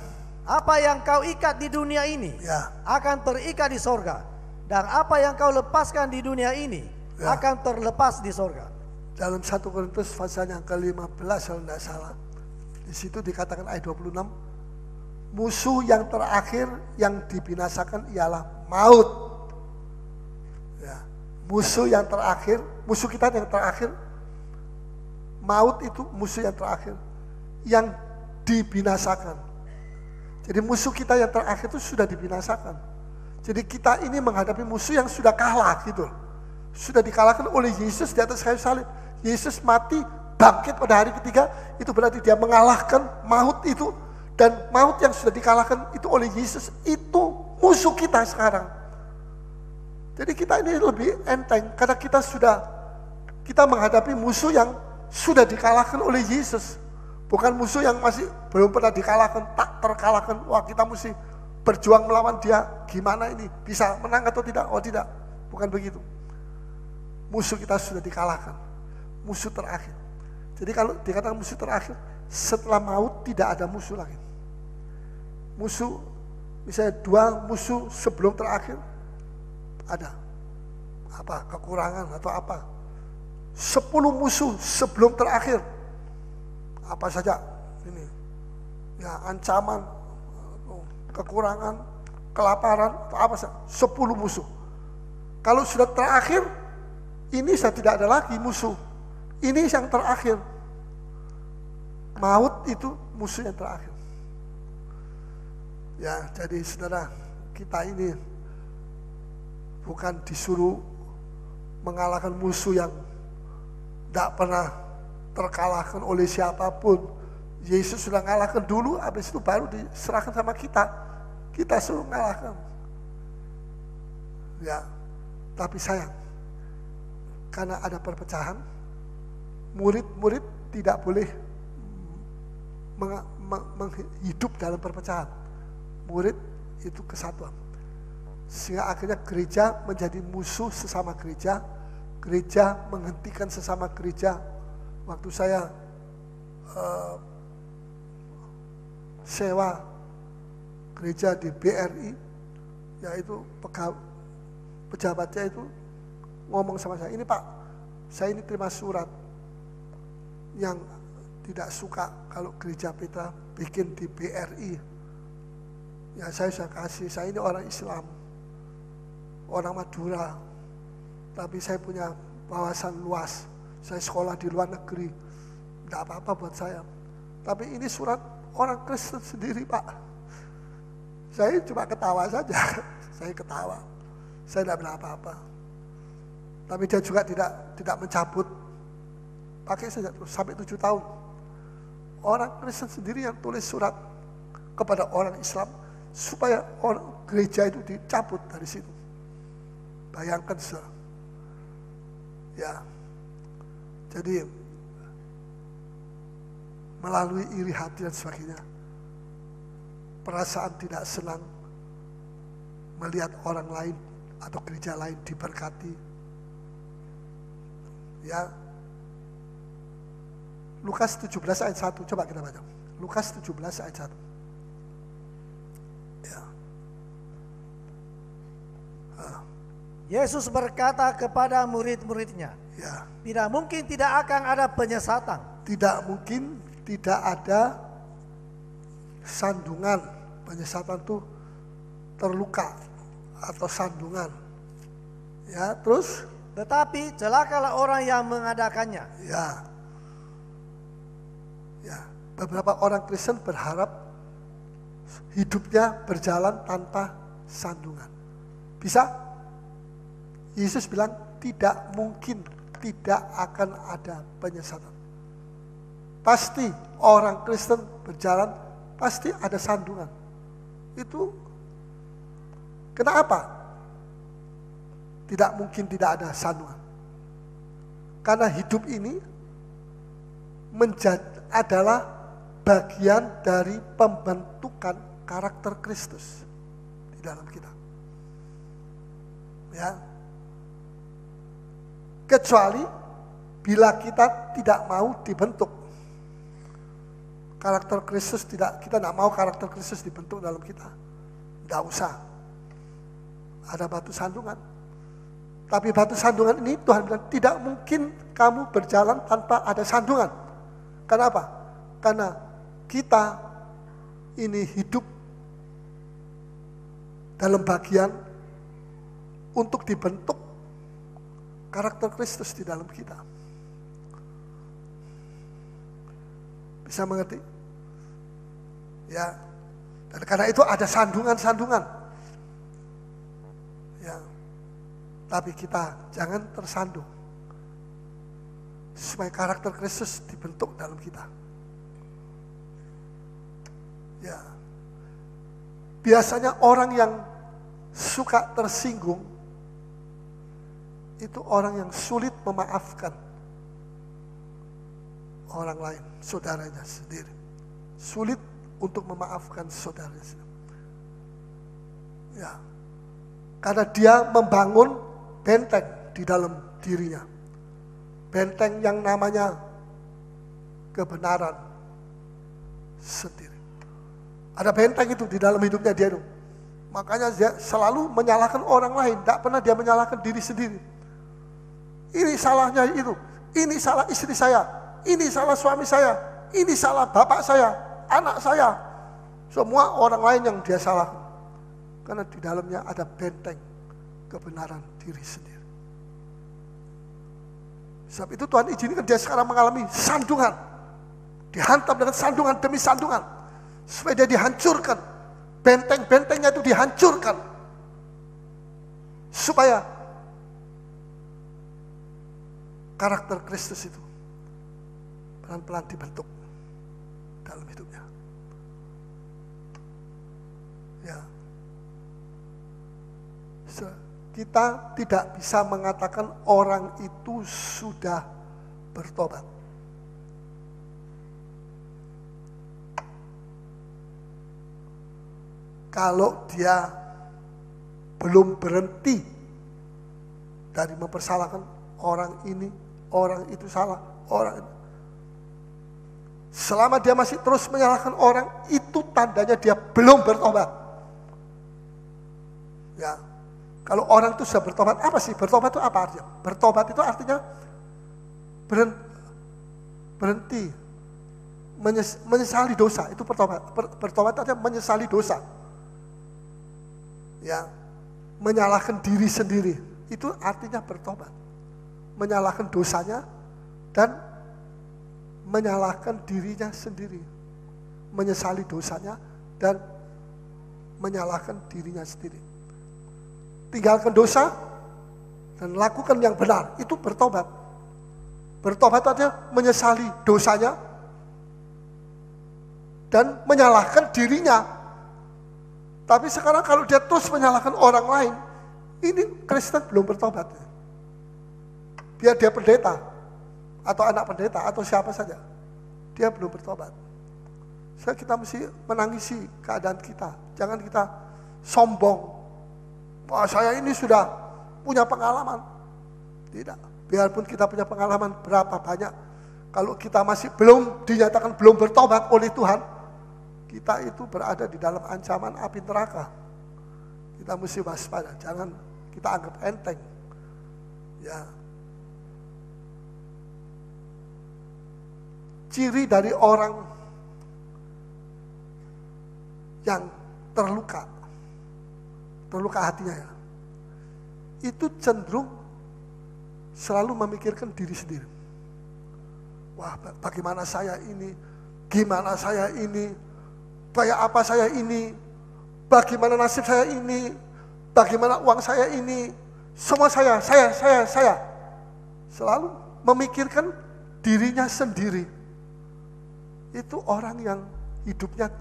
Apa yang kau ikat di dunia ini ya, akan terikat di sorga, dan apa yang kau lepaskan di dunia ini Ya. akan terlepas di sorga. dalam 1 Korintus pasal yang ke-15 kalau tidak salah. Di situ dikatakan ayat 26, musuh yang terakhir yang dibinasakan ialah maut. Ya, musuh yang terakhir, musuh kita yang terakhir, maut itu musuh yang terakhir yang dibinasakan. Jadi musuh kita yang terakhir itu sudah dibinasakan. Jadi kita ini menghadapi musuh yang sudah kalah gitu. Sudah dikalahkan oleh Yesus di atas kayu salib. Yesus mati, bangkit pada hari ketiga, itu berarti dia mengalahkan maut itu. Dan maut yang sudah dikalahkan itu oleh Yesus, itu musuh kita sekarang. Jadi kita ini lebih enteng, karena kita menghadapi musuh yang sudah dikalahkan oleh Yesus. Bukan musuh yang masih belum pernah dikalahkan, tak terkalahkan. Wah, kita mesti berjuang melawan dia, gimana ini, bisa menang atau tidak? Oh tidak, bukan begitu. Musuh kita sudah dikalahkan, musuh terakhir. Jadi kalau dikatakan musuh terakhir, setelah maut tidak ada musuh lagi. Musuh, misalnya 2 musuh sebelum terakhir, ada apa, kekurangan atau apa. 10 musuh sebelum terakhir, apa saja ini, ya ancaman, kekurangan, kelaparan, atau apa saja, 10 musuh. Kalau sudah terakhir, ini sudah tidak ada lagi musuh. Ini yang terakhir. Maut itu musuh yang terakhir. Ya, jadi saudara, kita ini bukan disuruh mengalahkan musuh yang tidak pernah terkalahkan oleh siapapun. Yesus sudah mengalahkan dulu, habis itu baru diserahkan sama kita. Kita suruh mengalahkan. Ya, tapi sayang, karena ada perpecahan, murid-murid tidak boleh hidup dalam perpecahan. Murid itu kesatuan. Sehingga akhirnya gereja menjadi musuh sesama gereja. Gereja menghentikan sesama gereja. Waktu saya sewa gereja di BRI, yaitu pejabatnya itu ngomong sama saya, ini Pak, saya ini terima surat yang tidak suka kalau gereja Petra bikin di BRI. Ya saya sudah kasih, saya ini orang Islam, orang Madura, tapi saya punya wawasan luas, saya sekolah di luar negeri, tidak apa-apa buat saya. Tapi ini surat orang Kristen sendiri Pak. Saya cuma ketawa saja, saya ketawa, saya tidak bilang apa-apa. Tapi dia juga tidak mencabut, pakai saja terus sampai 7 tahun. Orang Kristen sendiri yang tulis surat kepada orang Islam supaya orang gereja itu dicabut dari situ. Bayangkan saudara. Ya, jadi melalui iri hati dan sebagainya, perasaan tidak senang melihat orang lain atau gereja lain diberkati. Ya, Lukas 17 ayat 1, coba kita baca. Lukas 17 ayat 1. Ya. Yesus berkata kepada murid-muridnya, Ya. tidak mungkin tidak akan ada penyesatan. Tidak mungkin tidak ada sandungan. Penyesatan itu terluka atau sandungan. Ya, terus? Tetapi celakalah orang yang mengadakannya. Ya. Ya, beberapa orang Kristen berharap hidupnya berjalan tanpa sandungan. Bisa? Yesus bilang tidak mungkin tidak akan ada penyesatan. Pasti orang Kristen berjalan, pasti ada sandungan. Itu kenapa? Tidak mungkin tidak ada sandungan. Karena hidup ini adalah bagian dari pembentukan karakter Kristus di dalam kita. Ya. Kecuali bila kita tidak mau dibentuk. Karakter Kristus kita tidak mau karakter Kristus dibentuk dalam kita. Tidak usah. Ada batu sandungan. Tapi batu sandungan ini Tuhan bilang tidak mungkin kamu berjalan tanpa ada sandungan. Kenapa? Karena kita ini hidup dalam bagian untuk dibentuk karakter Kristus di dalam kita. Bisa mengerti? Ya. Dan karena itu ada sandungan-sandungan. Ya. Tapi kita jangan tersandung. Supaya karakter Kristus dibentuk dalam kita. Ya. Biasanya orang yang suka tersinggung itu orang yang sulit memaafkan orang lain, saudaranya sendiri. Sulit untuk memaafkan saudaranya sendiri. Ya. Karena dia membangun benteng di dalam dirinya. Benteng yang namanya kebenaran sendiri. Ada benteng itu di dalam hidupnya dia itu. Makanya dia selalu menyalahkan orang lain, tidak pernah dia menyalahkan diri sendiri. Ini salahnya itu, ini salah istri saya, ini salah suami saya, ini salah bapak saya, anak saya. Semua orang lain yang dia salahkan. Karena di dalamnya ada benteng kebenaran diri sendiri. Sebab itu Tuhan izinkan dia sekarang mengalami sandungan. Dihantam dengan sandungan demi sandungan. Supaya dia dihancurkan. Benteng-bentengnya itu dihancurkan. Supaya karakter Kristus itu pelan-pelan dibentuk dalam hidupnya. Ya. Kita tidak bisa mengatakan orang itu sudah bertobat. Kalau dia belum berhenti dari mempersalahkan orang ini, orang itu salah, orang itu. Selama dia masih terus menyalahkan orang, itu tandanya dia belum bertobat. Ya. Kalau orang itu sudah bertobat, apa sih? Bertobat itu apa artinya? Bertobat itu artinya berhenti, menyesali dosa. Itu bertobat. Bertobat itu artinya menyesali dosa. Ya, menyalahkan diri sendiri. Itu artinya bertobat. Menyalahkan dosanya dan menyalahkan dirinya sendiri. Menyesali dosanya dan menyalahkan dirinya sendiri. Tinggalkan dosa dan lakukan yang benar, itu bertobat. Bertobat artinya menyesali dosanya dan menyalahkan dirinya. Tapi sekarang kalau dia terus menyalahkan orang lain, ini Kristen belum bertobat. Biar dia pendeta atau anak pendeta atau siapa saja, dia belum bertobat. Kita mesti menangisi keadaan kita. Jangan kita sombong. Wah, saya ini sudah punya pengalaman. Tidak. Biarpun kita punya pengalaman berapa banyak, kalau kita masih belum dinyatakan belum bertobat oleh Tuhan, kita itu berada di dalam ancaman api neraka. Kita mesti waspada, jangan kita anggap enteng. Ya. Ciri dari orang yang terluka hatinya ya, itu cenderung selalu memikirkan diri sendiri. Wah, bagaimana saya ini, gimana saya ini, kayak apa saya ini, bagaimana nasib saya ini, bagaimana uang saya ini, Semua saya. Selalu memikirkan dirinya sendiri. Itu orang yang hidupnya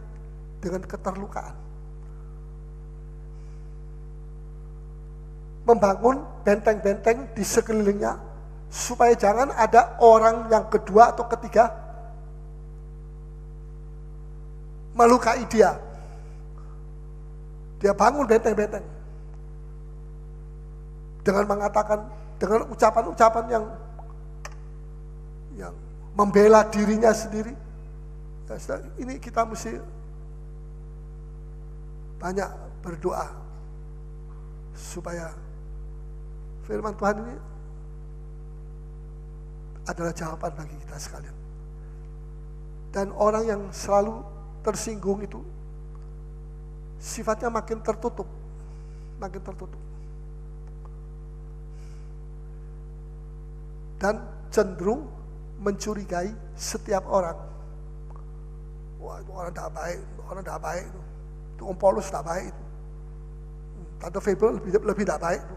dengan keterlukaan. Membangun benteng-benteng di sekelilingnya supaya jangan ada orang yang kedua atau ketiga melukai dia. Dia bangun benteng-benteng dengan mengatakan, dengan ucapan-ucapan yang membela dirinya sendiri. Ini kita mesti banyak berdoa supaya firman Tuhan ini adalah jawaban bagi kita sekalian. Dan orang yang selalu tersinggung itu sifatnya makin tertutup. Dan cenderung mencurigai setiap orang. Wah, itu orang tidak baik, itu Om Paulus tidak baik itu. Tante Fable lebih tidak baik itu.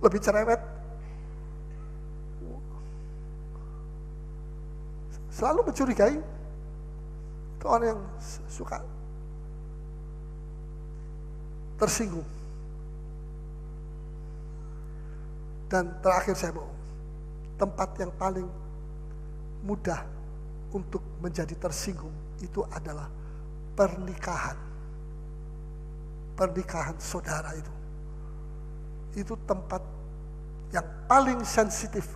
Lebih cerewet. Selalu mencurigai. Itu orang yang suka tersinggung. Dan terakhir saya mau, tempat yang paling mudah untuk menjadi tersinggung itu adalah pernikahan. Pernikahan saudara itu. Itu tempat yang paling sensitif.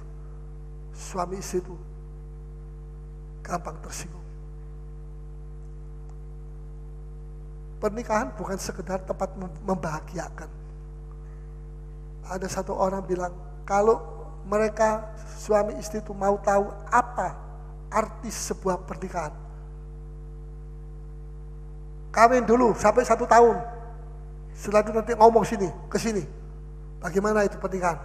Suami istri itu gampang tersinggung. Pernikahan bukan sekedar tempat membahagiakan. Ada satu orang bilang, kalau mereka suami istri itu mau tahu apa arti sebuah pernikahan, kawin dulu sampai 1 tahun. Setelah itu nanti ngomong ke sini. Bagaimana itu pernikahan?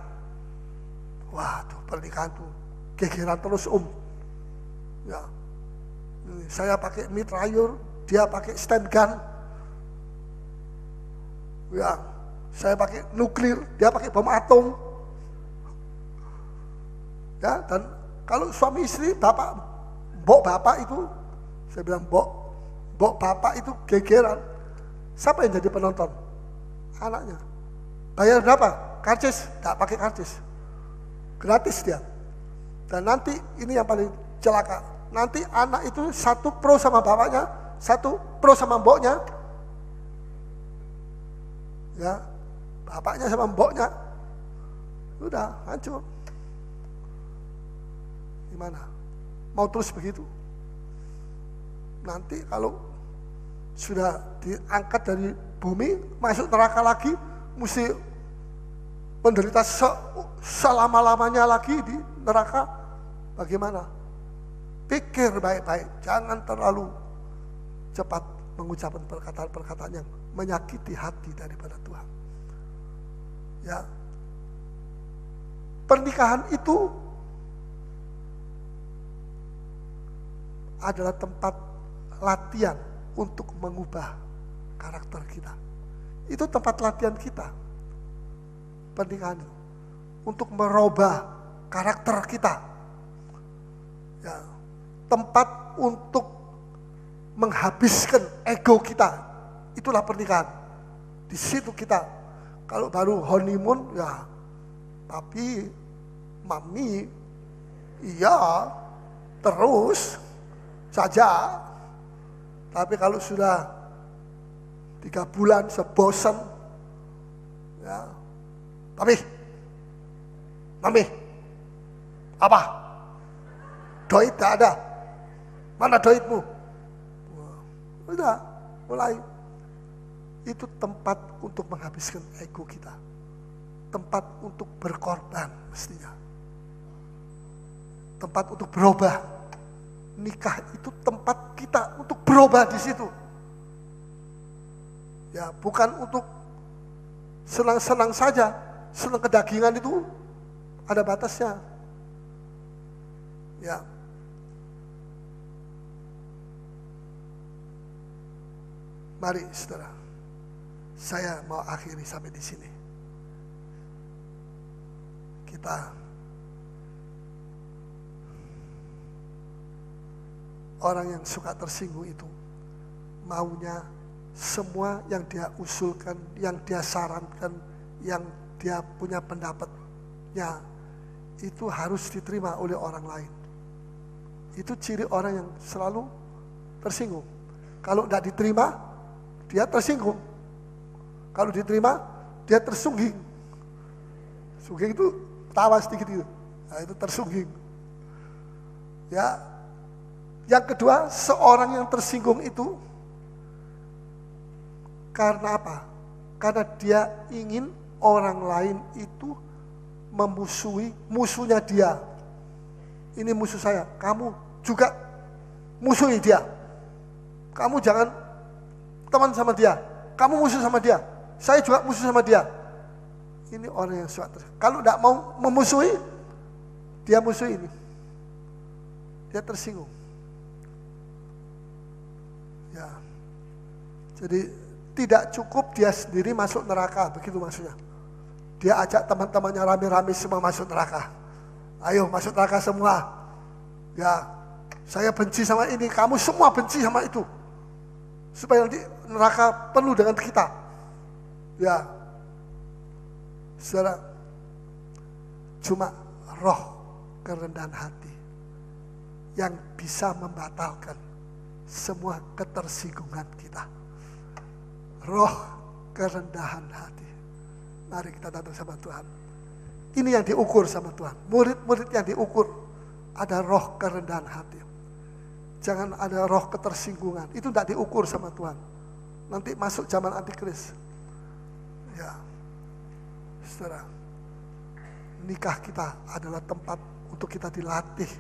Wah, tuh pernikahan tuh gegeran terus Ya. Saya pakai mitrailleur, dia pakai stand gun. Ya, saya pakai nuklir, dia pakai bom atom. Ya, dan kalau suami istri, mbok bapak itu, saya bilang mbok bapak itu gegeran. Siapa yang jadi penonton? Anaknya. Bayar berapa? Karcis, tidak pakai karcis. Gratis dia. Dan nanti ini yang paling celaka. Nanti anak itu 1 pro sama bapaknya, 1 pro sama mboknya. Ya, bapaknya sama mboknya. Udah, hancur. Gimana? Mau terus begitu? Nanti kalau sudah diangkat dari bumi, masuk neraka lagi, mesti menderita selama-lamanya lagi di neraka. Bagaimana? Pikir baik-baik, jangan terlalu cepat mengucapkan perkataan-perkataan yang menyakiti hati daripada Tuhan. Ya, pernikahan itu adalah tempat latihan untuk mengubah karakter kita. Itu tempat latihan kita. Pernikahan itu untuk merubah karakter kita. Ya, tempat untuk menghabiskan ego kita. Itulah pernikahan. Di situ kita, kalau baru honeymoon, ya papi, mami, iya, terus saja. Tapi kalau sudah 3 bulan sebosan, ya, papi, mami, apa? Doit tak ada. Mana doitmu? Udah, mulai. Itu tempat untuk menghabiskan ego kita. Tempat untuk berkorban mestinya. Tempat untuk berubah. Nikah itu tempat kita untuk berubah di situ. Ya, bukan untuk senang-senang saja. Senang kedagingan itu ada batasnya. Ya. Mari saudara, saya mau akhiri sampai di sini. Orang yang suka tersinggung itu maunya semua yang dia usulkan, yang dia sarankan, yang dia punya pendapatnya itu harus diterima oleh orang lain. Itu ciri orang yang selalu tersinggung. Kalau tidak diterima, dia tersinggung. Kalau diterima, dia tersungging. Sungging itu tawa sedikit gitu. Nah, itu tersungging. Ya. Yang kedua, seorang yang tersinggung itu karena apa? Karena dia ingin orang lain itu memusuhi musuhnya dia. Ini musuh saya, kamu juga musuhi dia. Kamu jangan teman sama dia. Kamu musuh sama dia. Saya juga musuh sama dia. Ini orang yang suka tersinggung. Kalau tidak mau memusuhi, dia musuh ini. Dia tersinggung. Ya. Jadi tidak cukup dia sendiri masuk neraka, begitu maksudnya. Dia ajak teman-temannya rame-rame semua masuk neraka. Ayo masuk neraka semua. Ya, saya benci sama ini, kamu semua benci sama itu. Supaya nanti neraka penuh dengan kita. Ya, saudara, cuma roh kerendahan hati yang bisa membatalkan semua ketersinggungan kita. Roh kerendahan hati. Mari kita datang sama Tuhan. Ini yang diukur sama Tuhan. Murid-murid yang diukur ada roh kerendahan hati. Jangan ada roh ketersinggungan. Itu tidak diukur sama Tuhan. Nanti masuk zaman antikris. Ya, saudara, nikah kita adalah tempat untuk kita dilatih,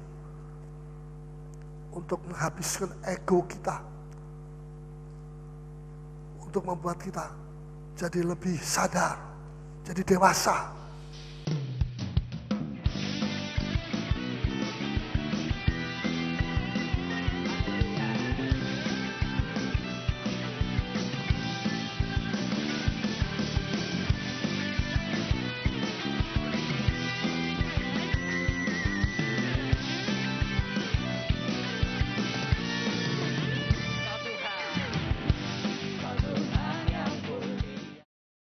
untuk menghabiskan ego kita, untuk membuat kita jadi lebih sadar, jadi dewasa.